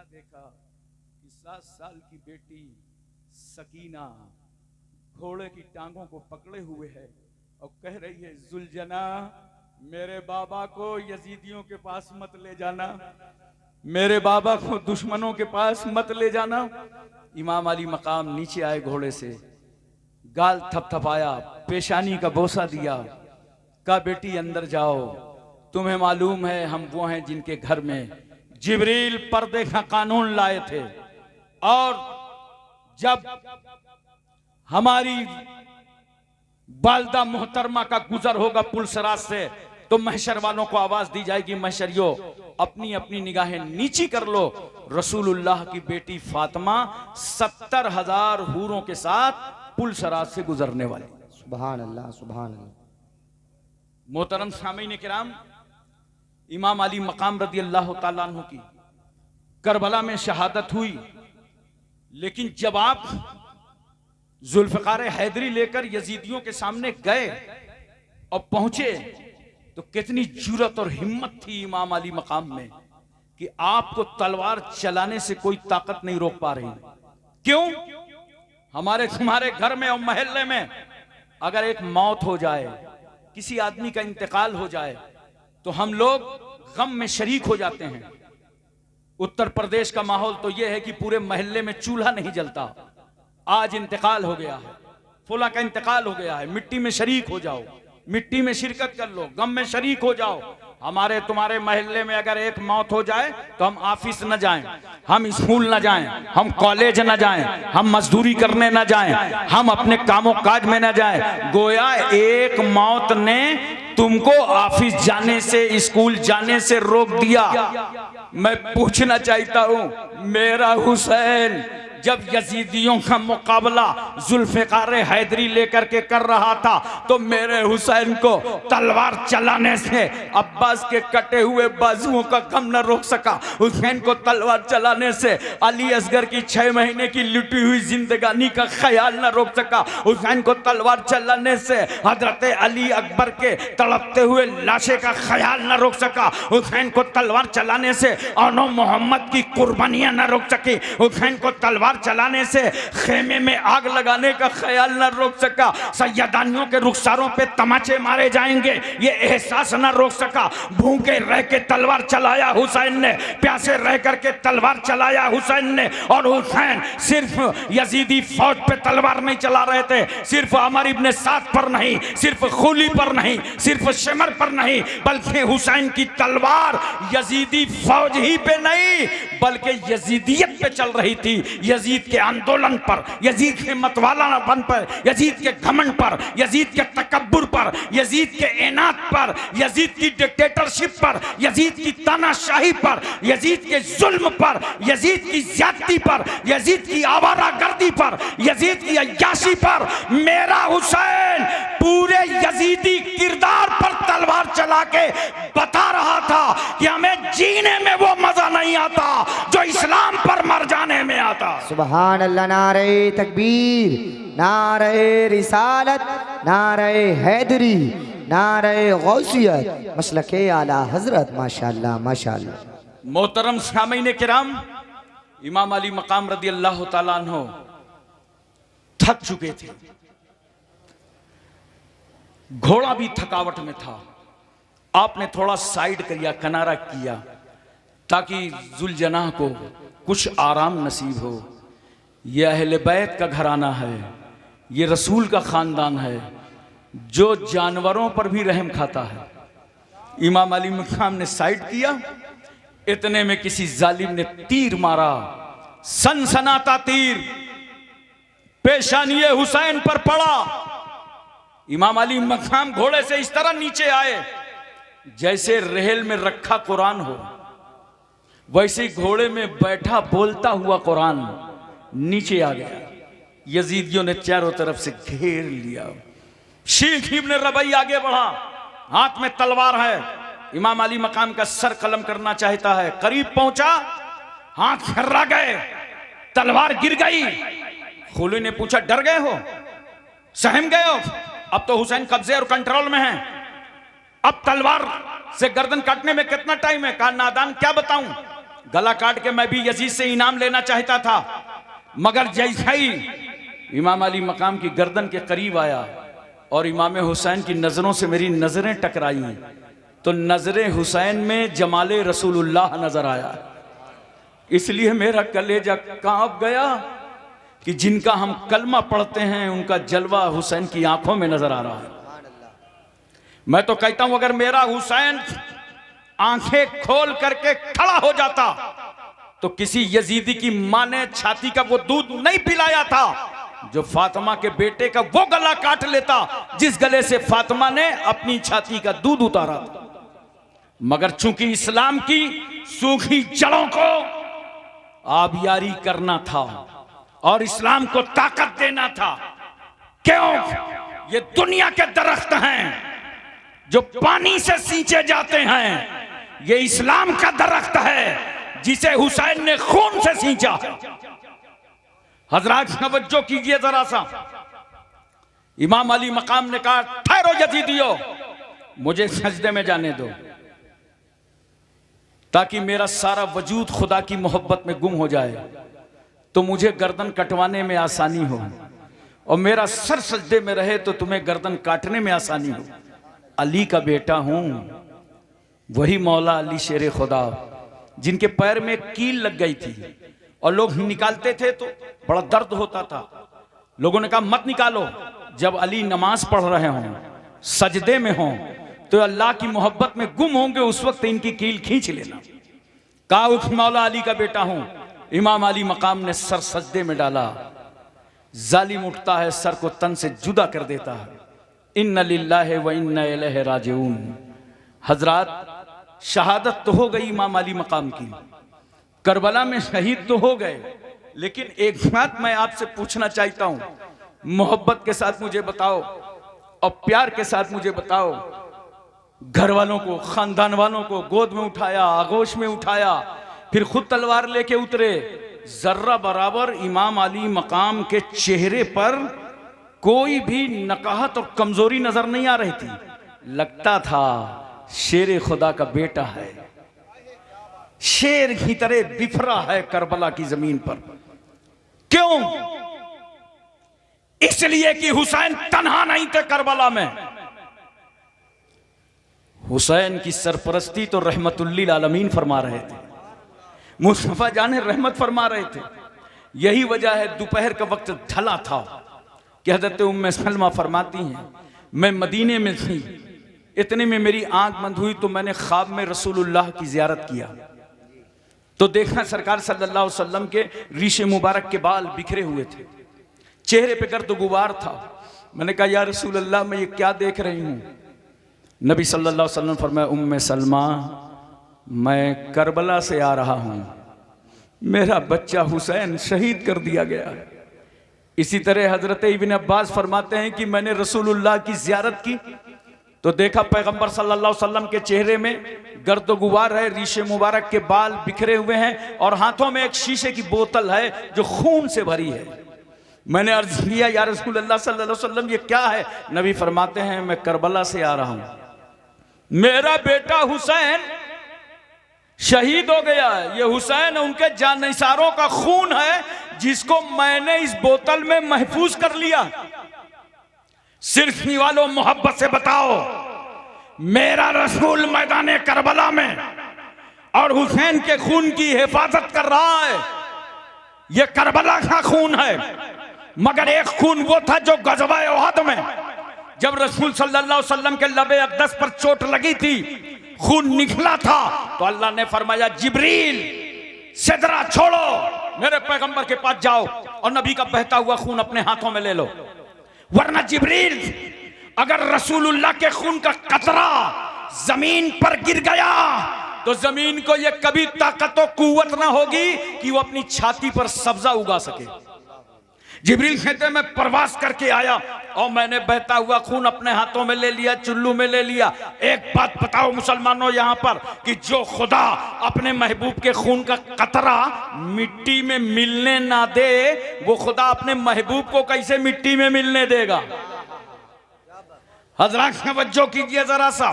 देखा कि 7 साल की बेटी सकीना घोड़े की टांगों को पकड़े हुए है और कह रही है, जुलजना मेरे बाबा को यजीदियों के पास मत ले जाना, मेरे बाबा को दुश्मनों के पास मत ले जाना। इमाम अली मकाम नीचे आए घोड़े से, गाल थपथपाया, पेशानी का बोसा दिया, कहा बेटी अंदर जाओ, तुम्हें मालूम है हम वो हैं जिनके घर में जिब्रील पर्दे का कानून लाए थे, और जब हमारी वालदा मोहतरमा का गुजर होगा पुलसराज से तो महशर वालों को आवाज दी जाएगी, महशरियो अपनी अपनी निगाहें नीची कर लो, रसूलुल्लाह की बेटी फातिमा 70,000 हूरों के साथ पुलसराज से गुजरने वाली। सुभान अल्लाह, सुभान अल्लाह। मोहतरम सामीन किराम, इमाम अली मकाम रदी अल्लाह तआला अन्हु की करबला में शहादत हुई, लेकिन जब आप जुल्फकार हैदरी लेकर यजीदियों के सामने गए और पहुंचे तो कितनी जुर्रत और हिम्मत थी इमाम अली मकाम में कि आपको तलवार चलाने से कोई ताकत नहीं रोक पा रही। क्यों? हमारे तुम्हारे घर में और मोहल्ले में अगर एक मौत हो जाए, किसी आदमी का इंतकाल हो जाए, तो हम लोग गम में शरीक हो जाते हैं। उत्तर प्रदेश का माहौल तो यह है कि पूरे मोहल्ले में चूल्हा नहीं जलता। आज इंतकाल हो गया है, फुला का इंतकाल हो गया है, मिट्टी में शरीक हो जाओ, मिट्टी में शिरकत कर लो, गम में शरीक हो जाओ। हमारे तुम्हारे मोहल्ले में अगर एक मौत हो जाए तो हम ऑफिस न जाएं, हम स्कूल न जाएं, हम कॉलेज न जाएं, हम मजदूरी करने न जाएं, हम अपने कामों काज में न जाएं। गोया एक मौत ने तुमको ऑफिस जाने से, स्कूल जाने से रोक दिया। मैं पूछना चाहता हूं, मेरा हुसैन जब यजीदियों का मुकाबला जुल्फिकार हैदरी लेकर के कर रहा था तो मेरे हुसैन को तलवार चलाने से अब्बास के कटे हुए बाजुओं का गम न रोक सका। हुसैन को तलवार चलाने से अली असगर की 6 महीने की लुटी हुई जिंदगानी का ख्याल न रोक सका। हुसैन को तलवार चलाने से हजरत अली अकबर के तड़पते हुए लाशे का ख्याल न रोक सका। हुसैन को तलवार चलाने से औनो मोहम्मद की कुर्बानियां न रोक सकी। हुसैन को तलवार चलाने से खेमे में आग लगाने का ख्याल न रोक सका। सैयदानियों के रुखसारों पे तमाचे मारे जाएंगे ये एहसास न रोक सका। भूखे रह के तलवार चलाया हुसैन ने, प्यासे रह करके तलवार चलाया हुसैन ने। और हुसैन सिर्फ यजीदी फौज पे तलवार नहीं चला रहे थे, सिर्फ अमर इब्ने साद पर नहीं, सिर्फ खुली पर नहीं, सिर्फ शिमर पर नहीं, बल्कि हुसैन की तलवार यजीदी फौज ही पे नहीं बल्कि यजीदियत पे चल रही थी। यजीद के आंदोलन पर, यजीद के मतवालापन पर, यजीद के घमंड पर, यजीद के तकब्बुर पर, यजीद के इनात पर, यजीद की डिक्टेटरशिप पर, यजीद की तानाशाही पर, यजीद के जुल्म पर, यजीद की ज्यादती पर, यजीद की आवारागर्दी पर, यजीद की अय्याशी पर मेरा हुसैन पूरे यजीदी किरदार पर तलवार चला के बता रहा था कि हमें जीने में वो मजा नहीं आता जो इस्लाम पर मर जाने में आता। सुभान अल्लाह। नारे तकबीर, नारे रिसालत, नारे हैदरी, नारे गौसियत, मसलके आला हजरत। माशाअल्लाह, माशाअल्लाह। मोहतरम सामीन किराम, इमाम अली मकाम रदी अल्लाह तआला अन्हु थक चुके थे, घोड़ा भी थकावट में था। आपने थोड़ा साइड किया, किनारा किया ताकि जुलजनाह को कुछ आराम नसीब हो। यह अहले बैत का घराना है, ये रसूल का खानदान है जो जानवरों पर भी रहम खाता है। इमाम अली मकाम ने साइड किया, इतने में किसी जालिम ने तीर मारा, सनसनाता तीर पेशानिये हुसैन पर पड़ा। इमाम अली मकाम घोड़े से इस तरह नीचे आए जैसे रेहल में रखा कुरान हो, वैसे घोड़े में बैठा बोलता हुआ कुरान नीचे आ गया। यजीदियों ने चारों तरफ से घेर लिया। शीख इब्न रबई आगे बढ़ा, हाथ में तलवार है, इमाम अली मकाम का सर कलम करना चाहता है। करीब पहुंचा, हाथ खर्रा गए, तलवार गिर गई। खुली ने पूछा, डर गए हो, सहम गए हो? अब तो हुसैन कब्जे और कंट्रोल में है, अब तलवार से गर्दन काटने में कितना टाइम है? कहा नादान क्या बताऊं, गला काट के मैं भी यजीद से इनाम लेना चाहता था, मगर जैसे ही इमाम अली मकाम की गर्दन के करीब आया और इमाम हुसैन की नजरों से मेरी नजरें टकराई तो नजरे हुसैन में जमाले रसूलुल्लाह नजर आया। इसलिए मेरा कलेजा कांप गया कि जिनका हम कलमा पढ़ते हैं उनका जलवा हुसैन की आंखों में नजर आ रहा है। मैं तो कहता हूं अगर मेरा हुसैन आंखें खोल करके खड़ा हो जाता तो किसी यजीदी की मां ने छाती का वो दूध नहीं पिलाया था जो फातिमा के बेटे का वो गला काट लेता जिस गले से फातिमा ने अपनी छाती का दूध उतारा था। मगर चूंकि इस्लाम की सूखी जड़ों को आबियारी करना था और इस्लाम को ताकत देना था, क्यों? ये दुनिया के दरख्त हैं जो पानी से सींचे जाते हैं, ये इस्लाम का दरख्त है जिसे हुसैन ने खून से सींचा। हजरात तवज्जो कीजिए जरा सा। इमाम अली मकाम ने कहा, ठहरो यजीदियो, मुझे सजदे में जाने दो ताकि मेरा सारा वजूद खुदा की मोहब्बत में गुम हो जाए तो मुझे गर्दन कटवाने में आसानी हो, और मेरा सर सजदे में रहे तो तुम्हें गर्दन काटने में आसानी हो। अली का बेटा हूं, वही मौला अली शेर खुदा जिनके पैर में कील लग गई थी और लोग निकालते थे तो बड़ा दर्द होता था। लोगों ने कहा मत निकालो, जब अली नमाज पढ़ रहे हों, सजदे में हों, तो अल्लाह की मोहब्बत में गुम होंगे, उस वक्त इनकी कील खींच लेना। कहा उस मौला अली का बेटा हूं। इमाम अली मकाम ने सर सजदे में डाला। जालिम उठता है, सर को तन से जुदा कर देता है। इन्ना लिल्लाहि व इन्ना इलैहि राजिऊन। हजरात शहादत तो हो गई इमाम अली मकाम की, करबला में शहीद तो हो गए, लेकिन एक बात मैं आपसे पूछना चाहता हूं, मोहब्बत के साथ मुझे बताओ और प्यार के साथ मुझे बताओ, घर वालों को, खानदान वालों को गोद में उठाया, आगोश में उठाया, फिर खुद तलवार लेके उतरे, जर्रा बराबर इमाम अली मकाम के चेहरे पर कोई भी नकाहत और कमजोरी नजर नहीं आ रही थी। लगता था शेर खुदा का बेटा है, शेर की तरह बिफरा है करबला की जमीन पर। क्यों? इसलिए कि हुसैन तन्हा नहीं थे करबला में। हुसैन की सरपरस्ती तो रहमतुल्लिल आलमीन फरमा रहे थे, मुस्तफा जाने रहमत फरमा रहे थे। यही वजह है दोपहर का वक्त ढला था कि हज़रत उम्मे सलमा फरमाती हैं, मैं मदीने में थी, इतने में मेरी आंख बंद हुई तो मैंने ख्वाब में रसूलुल्लाह की ज़ियारत किया तो देखा सरकार सल्लल्लाहु अलैहि वसल्लम के रीशे मुबारक के बाल बिखरे हुए थे, चेहरे पे गर्द गुबार था। मैंने कहा या रसूल अल्लाह, मैं ये क्या देख रही हूँ? नबी सल्लल्लाहु अलैहि वसल्लम फरमाया, उम्मे सलमा, मैं करबला से आ रहा हूँ, मेरा बच्चा हुसैन शहीद कर दिया गया। इसी तरह हजरत इब्न अब्बास फरमाते हैं कि मैंने रसूलुल्लाह की ज़ियारत की तो देखा पैगंबर सल्लल्लाहु अलैहि वसल्लम के चेहरे में गर्द गुबार है, रीशे मुबारक के बाल बिखरे हुए हैं और हाथों में एक शीशे की बोतल है जो खून से भरी है। मैंने अर्ज किया या रसूल अल्लाह सल्लल्लाहु अलैहि वसल्लम ये क्या है? नबी फरमाते हैं, मैं करबला से आ रहा हूं, मेरा बेटा हुसैन शहीद हो गया है। ये हुसैन उनके जानिसारों का खून है जिसको मैंने इस बोतल में महफूज कर लिया। सिर्फ वालों मोहब्बत से बताओ, मेरा रसूल मैदान करबला में और हुसैन के खून की हिफाजत कर रहा है। यह करबला का खून है, मगर एक खून वो था जो गज़वा उहद में जब रसूल सल्लल्लाहु अलैहि वसल्लम के लबे अक़दस पर चोट लगी थी, खून निकला था तो अल्लाह ने फरमाया, जिब्रील सिदरा छोड़ो, मेरे पैगंबर के पास जाओ और नबी का बहता हुआ खून अपने हाथों में ले लो। वरना जिब्रील, अगर रसूलुल्लाह के खून का कतरा जमीन पर गिर गया तो जमीन को यह कभी ताकत और कुव्वत ना होगी कि वो अपनी छाती पर सब्जा उगा सके। जिब्रील कहते मैं प्रवास करके आया और मैंने बहता हुआ खून अपने हाथों में ले लिया, चुल्लू में ले लिया। एक बात बताओ मुसलमानों यहां पर कि जो खुदा अपने महबूब के खून का कतरा मिट्टी में मिलने ना दे, वो खुदा अपने महबूब को कैसे मिट्टी में मिलने देगा? हजरात तवज्जो कीजिए जरा सा।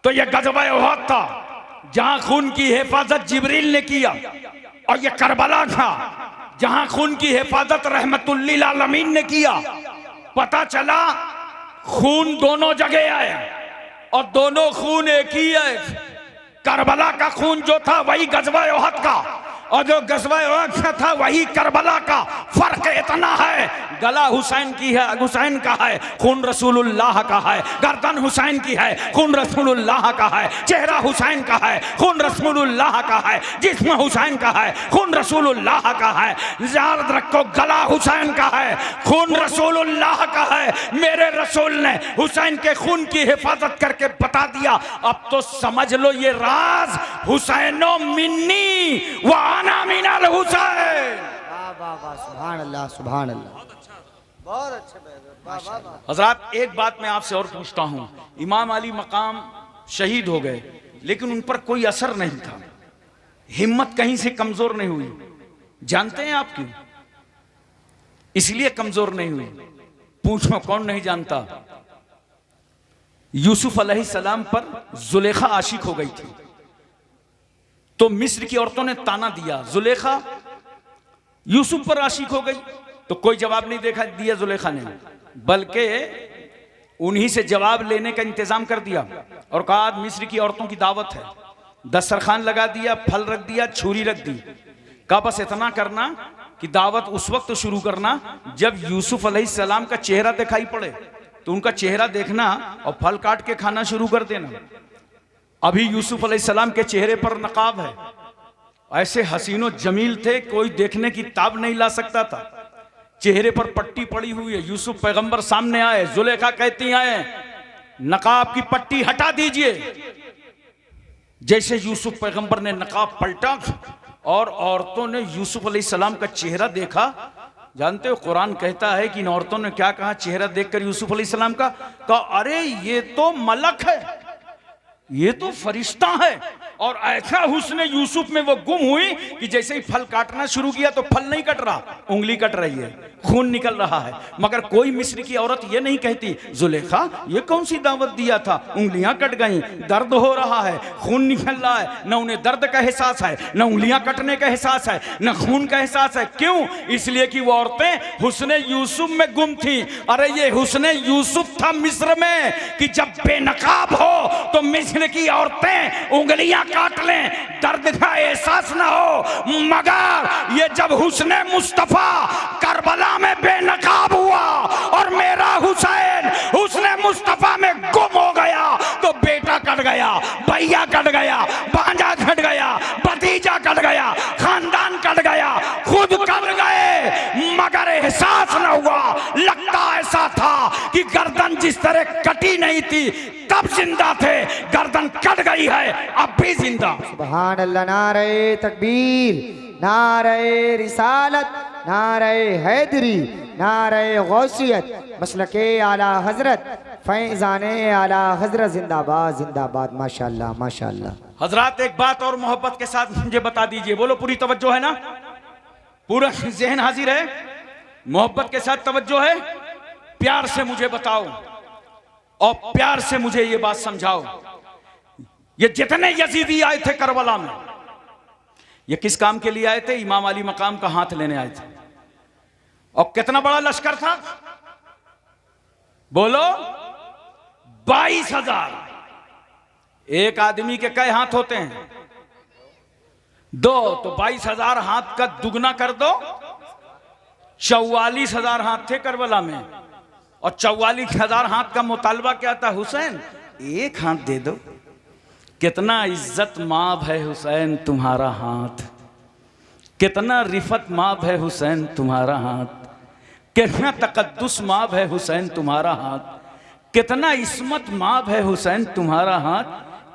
तो ये गज़वा उहद था, जहां खून की हिफाजत जिब्रील ने किया, और ये करबला था जहां खून की हिफाजत रहमतुल्लिल आलमीन ने किया। पता चला खून दोनों जगह आया और दोनों खून एक ही है। करबला का खून जो था वही गज़वा उहद का, और जो गज़वा उहद का था वही करबला का। फर्क इतना है, गला हुसैन की है, हुसैन का है, खून रसूलुल्लाह का है। गर्दन हुसैन की है, खून रसूलुल्लाह का है। चेहरा हुसैन का है, खून रसूलुल्लाह का है। जिस्म हुसैन का है, खून रसूलुल्लाह का है। याद रखो, गला हुसैन का है, खून रसूलुल्लाह का है। मेरे रसूल ने हुसैन के खून की हिफाजत करके बता दिया। अब तो समझ लो ये राज, हुसैनो मिन्नी व आना मिनल हुसैन। वाह वाह वाह, सुभान अल्लाह सुभान अल्लाह। बहुत अच्छे हजरात, एक बात मैं आपसे और पूछता हूं, इमाम अली मकाम शहीद हो गए लेकिन उन पर कोई असर नहीं था, हिम्मत कहीं से कमजोर नहीं हुई। जानते हैं आप क्यों? इसलिए कमजोर नहीं हुई, पूछो कौन नहीं जानता। यूसुफ अलैहिस्सलाम पर जुलेखा आशिक हो गई थी, तो मिस्र की औरतों ने ताना दिया, जुलेखा यूसुफ पर आशिक हो गई। तो कोई जवाब नहीं दिया जुलेखा ने, बल्कि उन्हीं से जवाब लेने का इंतजाम कर दिया और कहा मिस्र की औरतों की दावत है। दस्तरखान लगा दिया, फल रख दिया, छुरी रख दी। कहा बस इतना करना कि दावत उस वक्त शुरू करना जब यूसुफ अलैहिस्सलाम का चेहरा दिखाई पड़े, तो उनका चेहरा देखना और फल काट के खाना शुरू कर देना। अभी यूसुफ अलैहिस्सलाम के चेहरे पर नकाब है, ऐसे हसीनो जमील थे, कोई देखने की ताब नहीं ला सकता था। चेहरे पर पट्टी पड़ी हुई है। यूसुफ पैगंबर सामने आए, जुलेखा कहती आए नकाब की पट्टी हटा दीजिए। जैसे यूसुफ पैगंबर ने नकाब पलटा और औरतों ने यूसुफ अलैहिस्सलाम का चेहरा देखा। जानते हो कुरान कहता है कि इन औरतों ने क्या कहा चेहरा देखकर यूसुफ अलैहिस्सलाम का? कहा अरे ये तो मलक है, ये तो फरिश्ता है। और ऐसा हुस्न यूसुफ में वो गुम हुई कि जैसे ही फल काटना शुरू किया तो फल नहीं कट रहा, उंगली कट रही है, खून निकल रहा है। मगर कोई मिस्र की औरत ये नहीं कहती जुलेखा ये कौन सी दावत दिया था, उंगलियां कट गई, दर्द हो रहा है, खून निकल रहा है। न उन्हें दर्द का एहसास है, न उंगलियां कटने का एहसास है, न खून का एहसास है। क्यों? इसलिए कि वो औरतें हुस्न यूसुफ में गुम थी। अरे ये हुस्न यूसुफ था मिस्र में कि जब बेनकाब हो तो मिस्र की औरतें उंगलियां काट लें, दर्द का एहसास ना हो। मगर ये जब हुस्न मुस्तफा करबला में बेनकाब हुआ और मेरा हुसैन हुस्न मुस्तफा में गुम हो गया, तो बेटा कट गया, भैया कट गया, भांजा कट गया, भतीजा कट गया, खानदान कट गया, खुद कट गए, मगर एहसास न हुआ। लगता ऐसा था कि गर्दन जिस तरह कटी नहीं थी तब जिंदा थे, गर्दन कट गई है अब भी जिंदा। सुभान अल्लाह। नारे तकबीर, नारे रिसालत, नारे हैदरी, नारे गौसियत, मसलके आला हजरत, फैजाने आला हजरत, जिंदाबाद जिंदाबाद। माशाअल्लाह माशाअल्लाह। हजरात एक बात और मोहब्बत के साथ मुझे बता दीजिए, बोलो पूरी तवज्जो है ना, पूरा जहन हाजिर है, मोहब्बत के साथ तवज्जो है, प्यार से मुझे बताओ और प्यार से मुझे ये बात समझाओ। ये जितने यजीदी आए थे करबला में, ये किस काम के लिए आए थे? इमाम अली मकाम का हाथ लेने आए थे। और कितना बड़ा लश्कर था? बोलो 22,000। एक आदमी के कई हाथ होते हैं? 2, तो 22,000 हाथ का दुगना कर दो, 44,000 हाथ थे करबला में। और 44,000 हाथ का मुतालबा क्या था? हुसैन एक हाथ दे दो। कितना इज्जत माब है हुसैन तुम्हारा हाथ, कितना रिफत माब है हुसैन तुम्हारा हाथ, कितना तकद्दुस माब है हुसैन तुम्हारा हाथ, कितना इस्मत माब है हुसैन तुम्हारा हाथ।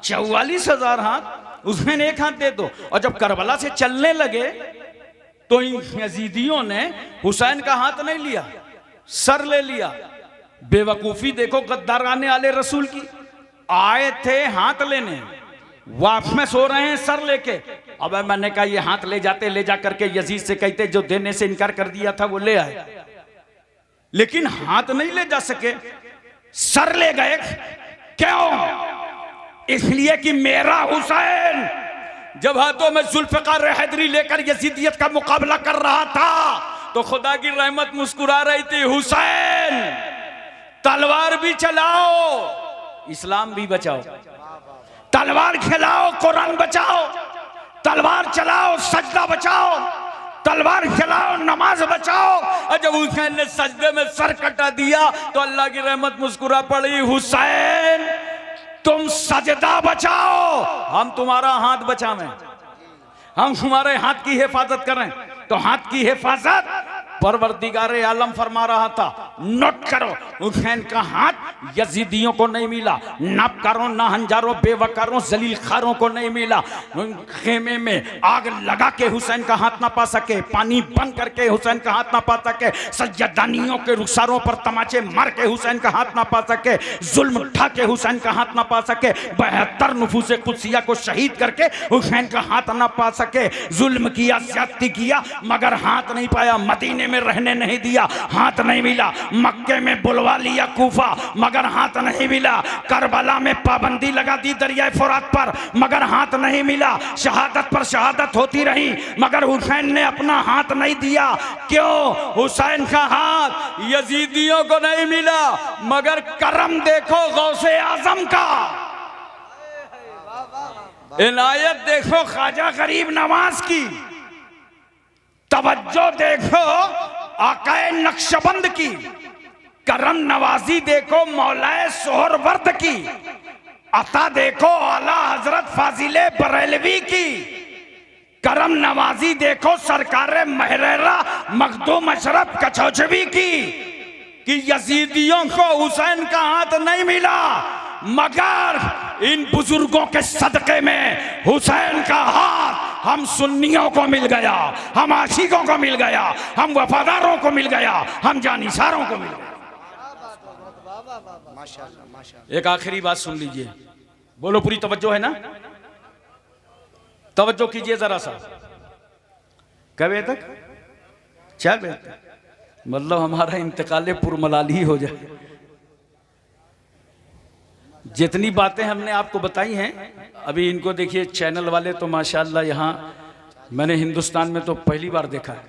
44,000 हाथ, हुसैन एक हाथ दे दो। और जब करबला से चलने लगे तो इन यजीदियों ने हुसैन का हाथ नहीं लिया, सर ले लिया। बेवकूफी देखो गद्दाराने वाले रसूल की। आए थे हाथ लेने, वापस हो रहे हैं सर लेके। अब मैंने कहा ये हाथ ले जाते, ले जा करके यजीद से कहते जो देने से इनकार कर दिया था वो ले आए, लेकिन हाथ नहीं ले जा सके, सर ले गए। क्यों? इसलिए कि मेरा हुसैन जब हाथों में जुल्फ़िकार हैदरी लेकर यजीदियत का मुकाबला कर रहा था तो खुदा की रहमत मुस्कुरा रही थी, हुसैन तलवार भी चलाओ, इस्लाम भी बचाओ, तलवार खिलाओ, कुरान बचाओ, तलवार चलाओ, सजदा बचाओ, तलवार चलाओ, नमाज बचाओ। और जब हुसैन ने सजदे में सर कटा दिया तो अल्लाह की रहमत मुस्कुरा पड़ी, हुसैन तुम सजदा बचाओ, हम तुम्हारा हाथ बचावें, हम तुम्हारे हाथ की हिफाजत करें। तो हाथ की हिफाजत परवरदिगारे आलम फरमा रहा था, नोट करो, हुसैन का हाथ यजीदियों को नहीं मिला, नापकारों, नाहंजारों, बेवकारों, जलील खारों को नहीं मिला। खेमे में आग लगा के हुसैन का हाथ ना पा सके, पानी बंद करके हुसैन का हाथ ना पा सके, सज्जदानियों के रुखसारों पर तमाचे मार के हुसैन का हाथ ना पा सके, जुल्म उठा के हुसैन का हाथ ना पा सके, 72 नुफूसे कुदसिया को शहीद करके हुसैन का हाथ ना पा सके, जुल्म किया, ज्यादती किया, मगर हाथ नहीं पाया, मदीने में रहने नहीं दिया, हाथ नहीं मिला, मक्के में बुलवा लिया कूफा, मगर हाथ नहीं मिला, करबला में पाबंदी लगा दी दरिया फुरात पर, मगर हाथ नहीं मिला, शहादत पर शहादत होती रही, मगर हुसैन ने अपना हाथ नहीं दिया। क्यों? हुसैन का हाथ यजीदियों को नहीं मिला, मगर करम देखो गौसे आजम का, इनायत देखो ख्वाजा गरीब नवाज की, तवज्जो देखो आकाए नक्शबंद की, करम नवाजी देखो मौलाए सोहरवर्द की, अता देखो आला हजरत फाजिले बरेलवी की, करम नवाजी देखो सरकारे महरेरा मखदूम अशरफ कचौचवी की, कि यजीदियों को हुसैन का हाथ नहीं मिला, मगर इन बुजुर्गों के सदके में हुसैन का हाथ हम सुन्नियों को मिल गया, हम आशिकों को मिल गया, हम वफादारों को मिल गया, हम जानिसारों को मिल गया। एक आखिरी बात सुन लीजिए, बोलो पूरी तवज्जो है ना, तवज्जो कीजिए जरा सा। कब बजे तक? 4 बजे तक, मतलब हमारा इंतकाल पुरमलाली हो जाए। जितनी बातें हमने आपको बताई हैं, अभी इनको देखिए, चैनल वाले तो माशाल्लाह यहाँ मैंने हिंदुस्तान में तो पहली बार देखा है,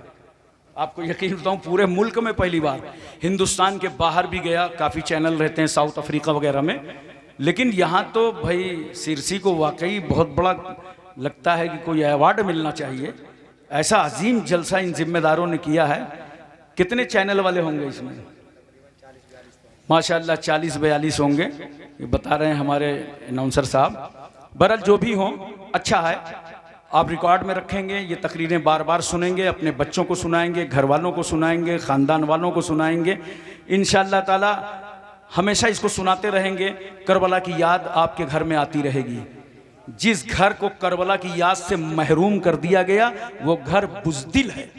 आपको यकीन बताऊँ पूरे मुल्क में पहली बार, हिंदुस्तान के बाहर भी गया, काफ़ी चैनल रहते हैं साउथ अफ्रीका वगैरह में, लेकिन यहाँ तो भाई सिरसी को वाकई बहुत बड़ा लगता है कि कोई अवार्ड मिलना चाहिए, ऐसा अजीम जलसा इन जिम्मेदारों ने किया है। कितने चैनल वाले होंगे इसमें? माशाल्लाह 40-42 होंगे, ये बता रहे हैं हमारे अनाउंसर साहब। बहरहाल जो भी हो अच्छा है, आप रिकॉर्ड में रखेंगे, ये तकरीरें बार बार सुनेंगे, अपने बच्चों को सुनाएंगे, घर वालों को सुनाएंगे, ख़ानदान वालों को सुनाएंगे, इंशाअल्लाह ताला हमेशा इसको सुनाते रहेंगे। करबला की याद आपके घर में आती रहेगी। जिस घर को करबला की याद से महरूम कर दिया गया वो घर बुज़दिल है,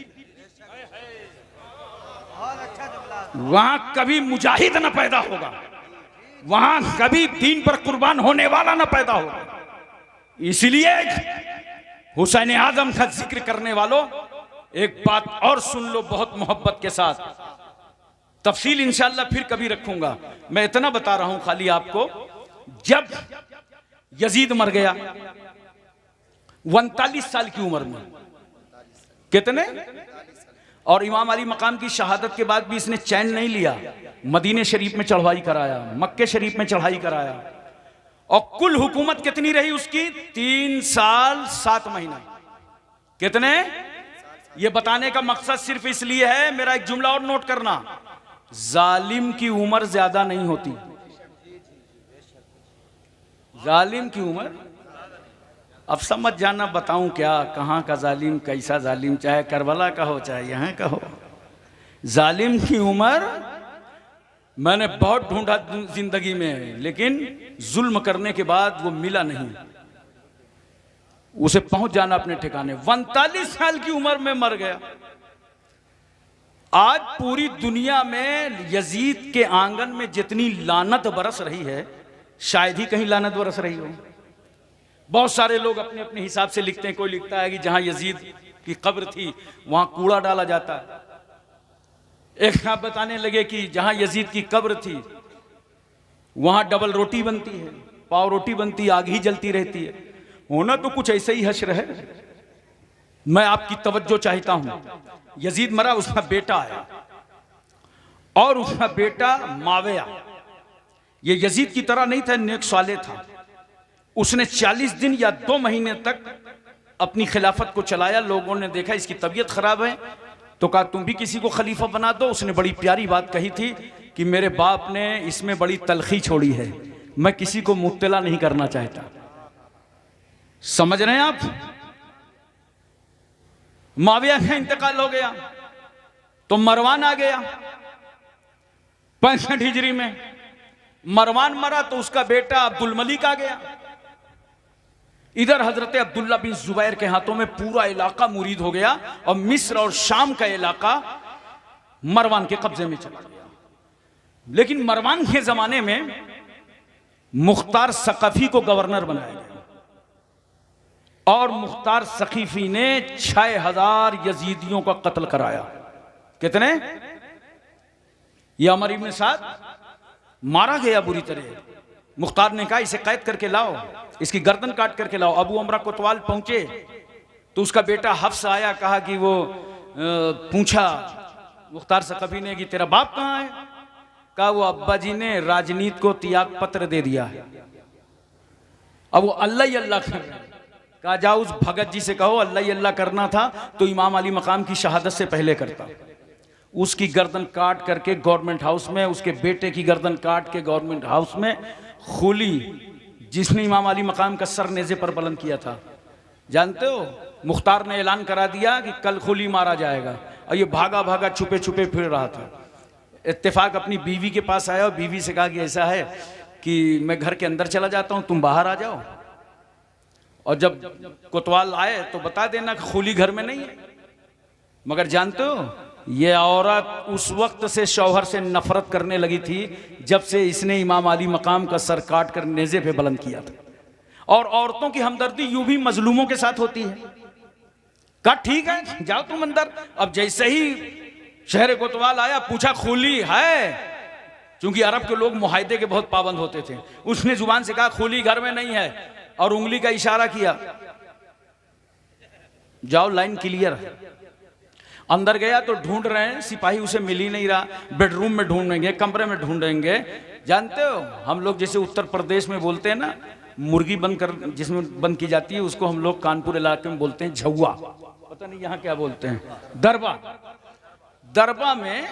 वहां कभी मुजाहिद न पैदा होगा, वहां कभी दीन पर कुर्बान होने वाला न पैदा होगा। इसलिए हुसैन आजम का जिक्र करने वालों एक बात और सुन लो बहुत मोहब्बत के साथ, तफसील इंशाअल्लाह फिर कभी रखूंगा। मैं इतना बता रहा हूं खाली आपको, जब यजीद मर गया 39 साल की उम्र में, कितने, और इमाम अली मकाम की शहादत के बाद भी इसने चैन नहीं लिया, मदीने शरीफ में चढ़ाई कराया, मक्के शरीफ में चढ़ाई कराया, और कुल हुकूमत कितनी रही उसकी? 3 साल 7 महीना। कितने? ये बताने का मकसद सिर्फ इसलिए है, मेरा एक जुमला और नोट करना, जालिम की उम्र ज्यादा नहीं होती, जालिम की उम्र, अब समझ जाना बताऊं क्या, कहाँ का जालिम, कैसा जालिम, चाहे करबला का हो चाहे यहाँ का हो, जालिम की उम्र मैंने बहुत ढूंढा जिंदगी में, लेकिन जुल्म करने के बाद वो मिला नहीं, उसे पहुंच जाना अपने ठिकाने। 39 साल की उम्र में मर गया। आज पूरी दुनिया में यजीद के आंगन में जितनी लानत बरस रही है, शायद ही कहीं लानत बरस रही हो। बहुत सारे लोग अपने अपने हिसाब से लिखते हैं, कोई लिखता है कि जहां यजीद की कब्र थी वहां कूड़ा डाला जाता है, एक आप बताने लगे कि जहां यजीद की कब्र थी वहां डबल रोटी बनती है, पाव रोटी बनती, आग ही जलती रहती है। होना तो कुछ ऐसे ही हश्र है। मैं आपकी तवज्जो चाहता हूं। यजीद मरा, उसका बेटा आया और उसका बेटा माविया, ये यजीद की तरह नहीं था, नेक साले था। उसने 40 दिन या 2 महीने तक अपनी खिलाफत को चलाया। लोगों ने देखा इसकी तबीयत खराब है तो कहा तुम भी किसी को खलीफा बना दो। उसने बड़ी प्यारी बात कही थी कि मेरे बाप ने इसमें बड़ी तलखी छोड़ी है, मैं किसी को मुब्तला नहीं करना चाहता। समझ रहे हैं आप? माविया का इंतकाल हो गया तो मरवान आ गया 65 हिजरी में। मरवान मरा तो उसका बेटा अब्दुल मलिक आ गया। इधर हजरत अब्दुल्ला बिन जुबैर के हाथों में पूरा इलाका मुरीद हो गया और मिस्र और शाम का इलाका मरवान के कब्जे में चला गया। लेकिन मरवान के जमाने में मुख्तार सक़फ़ी को गवर्नर बनाया गया और मुख्तार सक़फ़ी ने 6000 यजीदियों का कत्ल कराया। कितने? ये अमर इब्न साद मारा गया बुरी तरह। मुख्तार ने कहा इसे कैद करके लाओ, इसकी गर्दन काट करके लाओ। अबू अमरा कोतवाल पहुंचे तो उसका बेटा हफ्स आया, कहा कि वो पूछा मुख्तार सक़फ़ी ने कि तेरा बाप कहाँ है? कहा वो अब्बा जी ने राजनीति को त्याग पत्र दे दिया है। अब वो अल्लाह ही अल्लाह कर रहा है। कहा जाओ उस भगत जी से कहो अल्लाह ही अल्लाह करना था तो इमाम अली मकाम की शहादत से पहले करता। उसकी गर्दन काट करके गवर्नमेंट हाउस में, उसके बेटे की गर्दन काट के गवर्नमेंट हाउस में खूली, जिसने इमाम अली मकाम का सर नेज़े पर बुलंद किया था, जानते हो? मुख्तार ने ऐलान करा दिया कि कल खूली मारा जाएगा और ये भागा भागा छुपे छुपे फिर रहा था। इत्तेफाक अपनी बीवी के पास आया और बीवी से कहा कि ऐसा है कि मैं घर के अंदर चला जाता हूँ, तुम बाहर आ जाओ और जब कोतवाल आए तो बता देना कि खूली घर में नहीं है। मगर जानते हो ये औरत उस वक्त से शौहर से नफरत करने लगी थी जब से इसने इमाम अली मकाम का सर काट कर नेज़े पे बुलंद किया था। और औरतों की हमदर्दी यूं भी मजलूमों के साथ होती है। कहा ठीक है जाओ तुम अंदर। अब जैसे ही शहर कोतवाल आया पूछा खूली है, क्योंकि अरब के लोग मुआहदे के बहुत पाबंद होते थे। उसने जुबान से कहा खूली घर में नहीं है और उंगली का इशारा किया, जाओ लाइन क्लियर है। अंदर गया तो ढूंढ रहे हैं, सिपाही उसे मिल ही नहीं रहा। बेडरूम में ढूंढेंगे, कमरे में ढूंढेंगे। जानते हो हम लोग जैसे उत्तर प्रदेश में बोलते हैं ना, मुर्गी बंद कर जिसमें बंद की जाती है उसको हम लोग कानपुर इलाके में बोलते हैं झौआ, पता नहीं यहाँ क्या बोलते हैं, दरबा। दरबा में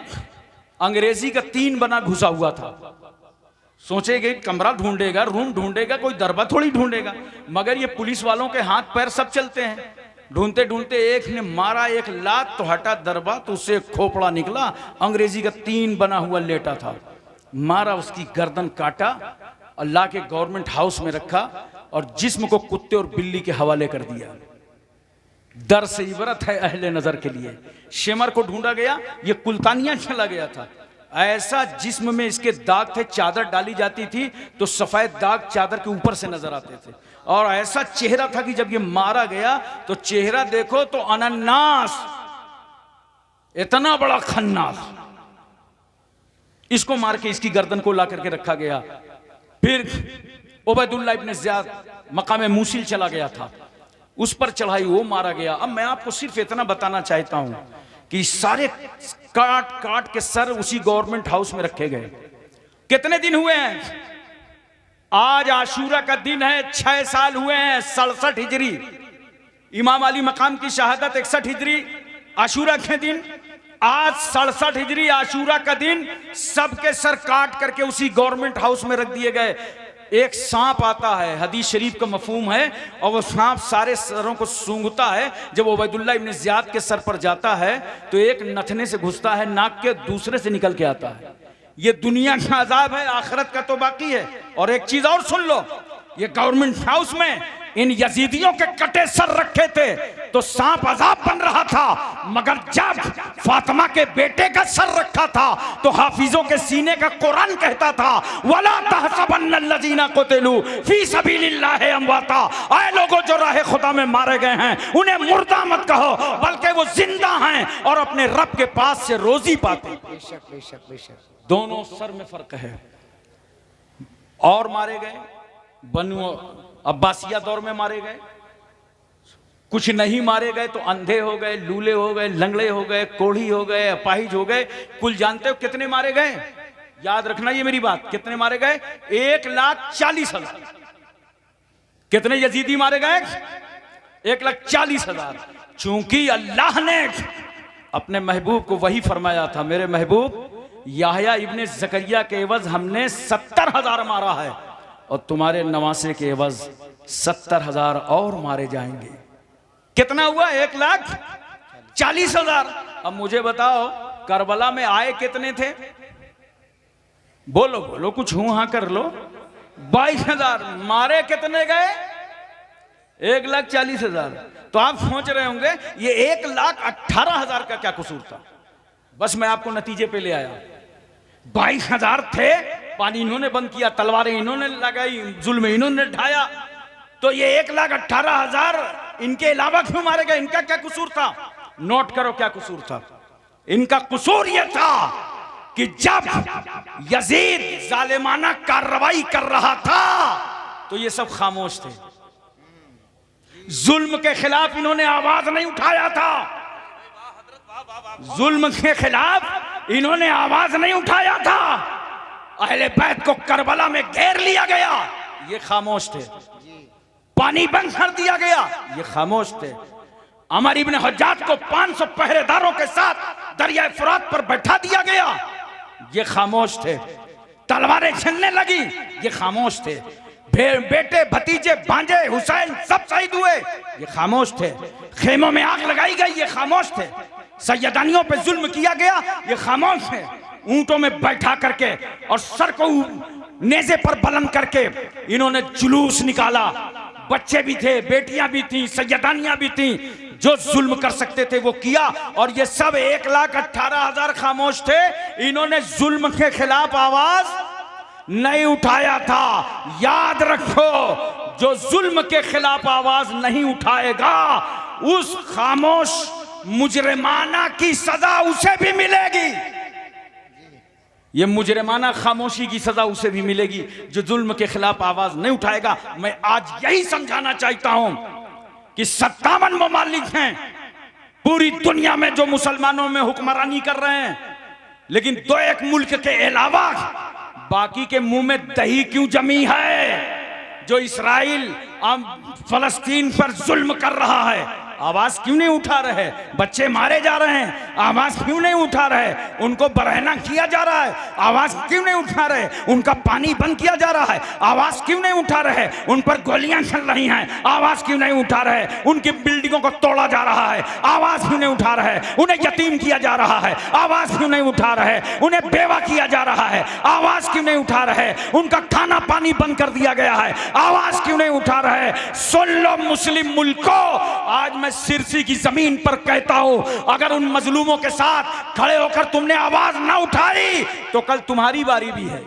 अंग्रेजी का 3 बना घुसा हुआ था। सोचेगे कमरा ढूंढेगा, रूम ढूंढेगा, कोई दरबा थोड़ी ढूंढेगा। मगर ये पुलिस वालों के हाथ पैर सब चलते हैं। ढूंढते ढूंढते एक ने मारा एक लात तो हटा दरबा, तो उससे खोपड़ा निकला, अंग्रेजी का 3 बना हुआ लेटा था। मारा, उसकी गर्दन काटा, अल्लाह के गवर्नमेंट हाउस में रखा और जिस्म को कुत्ते और बिल्ली के हवाले कर दिया। दर से इबरत है अहले नजर के लिए। शेमर को ढूंढा गया, ये कुल्तानिया चला गया था। ऐसा जिस्म में इसके दाग थे, चादर डाली जाती थी तो सफेद दाग चादर के ऊपर से नजर आते थे। और ऐसा चेहरा था कि जब ये मारा गया तो चेहरा देखो तो अनन्नास, इतना बड़ा खन्नास। इसको मार के इसकी गर्दन को ला करके रखा गया। फिर उबैदुल्लाह इब्न ज़ियाद मकाम मूसिल चला गया था, उस पर चढ़ाई, वो मारा गया। अब मैं आपको सिर्फ इतना बताना चाहता हूं कि सारे काट काट के सर उसी गवर्नमेंट हाउस में रखे गए। कितने दिन हुए हैं? आज आशूरा का दिन है, 6 साल हुए हैं। 67 हिजरी इमाम अली मकाम की शहादत, 61 हिजरी आशूरा के दिन। आज 67 हिजरी आशूरा का दिन सबके सर काट करके उसी गवर्नमेंट हाउस में रख दिए गए। एक सांप आता है, हदीस शरीफ का मफहूम है, और वो सांप सारे सरों को सूंघता है। जब उबैदुल्लाह इब्न ज़ियाद के सर पर जाता है तो एक नथने से घुसता है, नाक के दूसरे से निकल के आता है। ये दुनिया का अजाब है, आखिरत का तो बाकी है। और एक चीज और सुन लो, ये गवर्नमेंट हाउस में इन यजीदियों के कटे सर रखे थे तो सांप अजाब बन रहा था। मगर जब फातिमा के बेटे का सर रखा था तो हाफिजों के सीने का कुरान कहता था वला तहसबन्नल्लज़ीना क़ुतिलू फी सबीलिल्लाहि अमवाता। ऐ लोगों जो राह खुदा में मारे गए हैं उन्हें मुर्दा मत कहो, बल्कि वो जिंदा हैं और अपने रब के पास से रोजी पाते। बेशक बेशक बेशक। दोनों सर में फर्क है। और मारे गए बनु अब्बासिया दौर में मारे गए, कुछ नहीं मारे गए तो अंधे हो गए, लूले हो गए, लंगड़े हो गए, कोढ़ी हो गए, अपाहिज हो गए। कुल जानते हो कितने मारे गए? याद रखना ये मेरी बात, कितने मारे गए? 1,40,000। कितने यजीदी मारे गए? 1,40,000। चूंकि अल्लाह ने अपने महबूब को वही फरमाया था, मेरे महबूब याहया इब्ने ज़करिया के एवज हमने 70,000 मारा है और तुम्हारे नवासे के एवज 70,000 और मारे जाएंगे। कितना हुआ? 1,40,000। अब मुझे बताओ करबला में आए कितने थे? बोलो बोलो, कुछ हूं हाँ कर लो। 22,000। मारे कितने गए? 1,40,000। तो आप सोच रहे होंगे ये 1,18,000 का क्या कसूर था? बस मैं आपको नतीजे पे ले आया। 22,000 थे, पानी इन्होंने बंद किया, तलवारें इन्होंने लगाई, जुल्म इन्होंने ढाया, तो ये 1,18,000 इनके अलावा क्यों मारे गए? इनका क्या कसूर था? नोट करो क्या कसूर था। इनका कसूर यह था कि जब यजीद जालिमाना कार्रवाई कर रहा था तो ये सब खामोश थे। जुल्म के खिलाफ इन्होंने आवाज नहीं उठाया था। जुल्म के खिलाफ इन्होंने आवाज नहीं उठाया था। अहले बैत को करबला में घेर लिया गया, ये खामोश थे। पानी बंद कर दिया गया, ये खामोश थे। अमर इब्ने हज्जाज को 500 पहरेदारों के साथ दरिया फुरात पर बैठा दिया गया, ये खामोश थे। तलवारें चलने लगी, ये खामोश थे। बेटे भतीजे भांजे हुसैन सब शहीद हुए, ये खामोश थे। खेमों में आग लगाई गई, ये खामोश थे। सैयदानियों पे जुल्म किया गया, ये खामोश थे। ऊंटों में बैठा करके और सर को नेज़े पर बुलंद करके इन्होंने जुलूस निकाला। बच्चे भी थे, बेटियां भी थीं, सैयदानियां भी थीं। जो जुल्म कर सकते थे वो किया, और ये सब 1,18,000 खामोश थे। इन्होंने जुल्म के खिलाफ आवाज नहीं उठाया था। याद रखो, जो जुल्म के खिलाफ आवाज नहीं उठाएगा उस खामोश मुजरिमाना की सजा उसे भी मिलेगी। ये मुजरिमाना खामोशी की सजा उसे भी मिलेगी जो जुल्म के खिलाफ आवाज नहीं उठाएगा। मैं आज यही समझाना चाहता हूं कि 57 ममालिक हैं पूरी दुनिया में जो मुसलमानों में हुक्मरानी कर रहे हैं, लेकिन 2-1 मुल्क के अलावा बाकी के मुंह में दही क्यों जमी है? जो इस्राइल फलस्तीन पर जुल्म कर रहा है, आवाज क्यों नहीं उठा रहे? बच्चे मारे जा रहे हैं, आवाज क्यों नहीं उठा रहे? उनको बरहना किया जा रहा है, आवाज क्यों नहीं उठा रहे? उनका पानी बंद किया जा रहा है, आवाज क्यों नहीं उठा रहे? उन पर गोलियां चल रही हैं, आवाज क्यों नहीं उठा रहे? उनकी बिल्डिंगों को तोड़ा जा रहा है, आवाज क्यों नहीं उठा रहे? उन्हें यतीम किया जा रहा है, आवाज क्यों नहीं उठा रहे? उन्हें बेवा किया जा रहा है, आवाज क्यों नहीं उठा रहे? उनका खाना पानी बंद कर दिया गया है, आवाज क्यों नहीं उठा रहे? सुन लो मुस्लिम मुल्कों, आज मैं सिरसी की जमीन पर कहता हूं, अगर उन मजलूमों के साथ खड़े होकर तुमने आवाज ना उठाई तो कल तुम्हारी बारी भी है,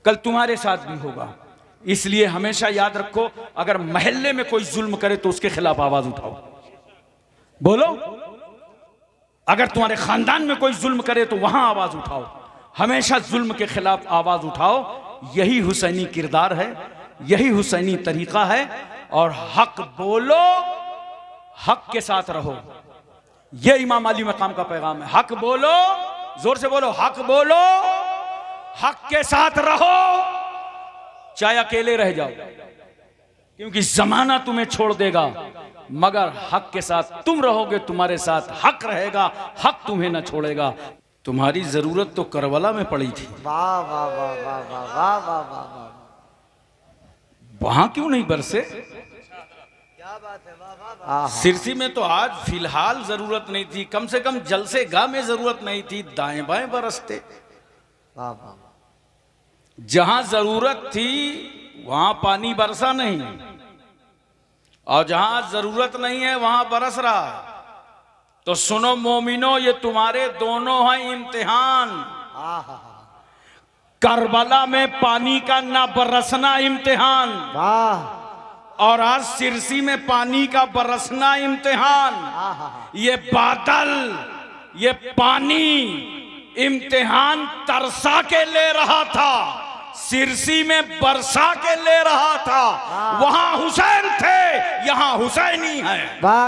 कल तुम्हारे साथ भी होगा। इसलिए हमेशा याद रखो, अगर मोहल्ले में कोई जुल्म करे तो उसके खिलाफ आवाज उठाओ। बोलो, अगर तुम्हारे खानदान में कोई जुल्म करे तो वहां आवाज उठाओ। हमेशा जुल्म के खिलाफ आवाज उठाओ। यही हुसैनी किरदार है, यही हुसैनी तरीका है। और हक बोलो, हक के साथ रहो। यह इमाम अली मकाम का पैगाम है। हक बोलो, जोर से बोलो, हक बोलो, हक के साथ रहो, चाहे अकेले रह जाओ, क्योंकि जमाना तुम्हें छोड़ देगा, मगर हक के साथ तुम रहोगे, तुम्हारे साथ हक रहेगा, हक तुम्हें ना छोड़ेगा। तुम्हारी जरूरत तो करबला में पड़ी थी, वाह वाह वाह वाह वाह वाह वाह वाह वाह, वहां क्यों नहीं बरसे? क्या बात है, वाह वाह वाह। सिरसी में तो आज फिलहाल जरूरत नहीं थी, कम से कम जलसे गाह में जरूरत नहीं थी, दाएं बाएं बरसते। वाह वाह, जहां जरूरत थी वहां पानी बरसा नहीं, और जहां जरूरत नहीं है वहां बरस रहा है। तो सुनो मोमिनो, ये तुम्हारे दोनों हैं इम्तिहान। करबला में पानी का ना बरसना इम्तिहान, वाह, और आज सिरसी में पानी का बरसना इम्तिहान। ये बादल, ये पानी इम्तिहान तरसा के ले रहा था, सिरसी में बरसा के ले रहा था, वहां हुसैन थे, यहां हुसैनी है। वाह।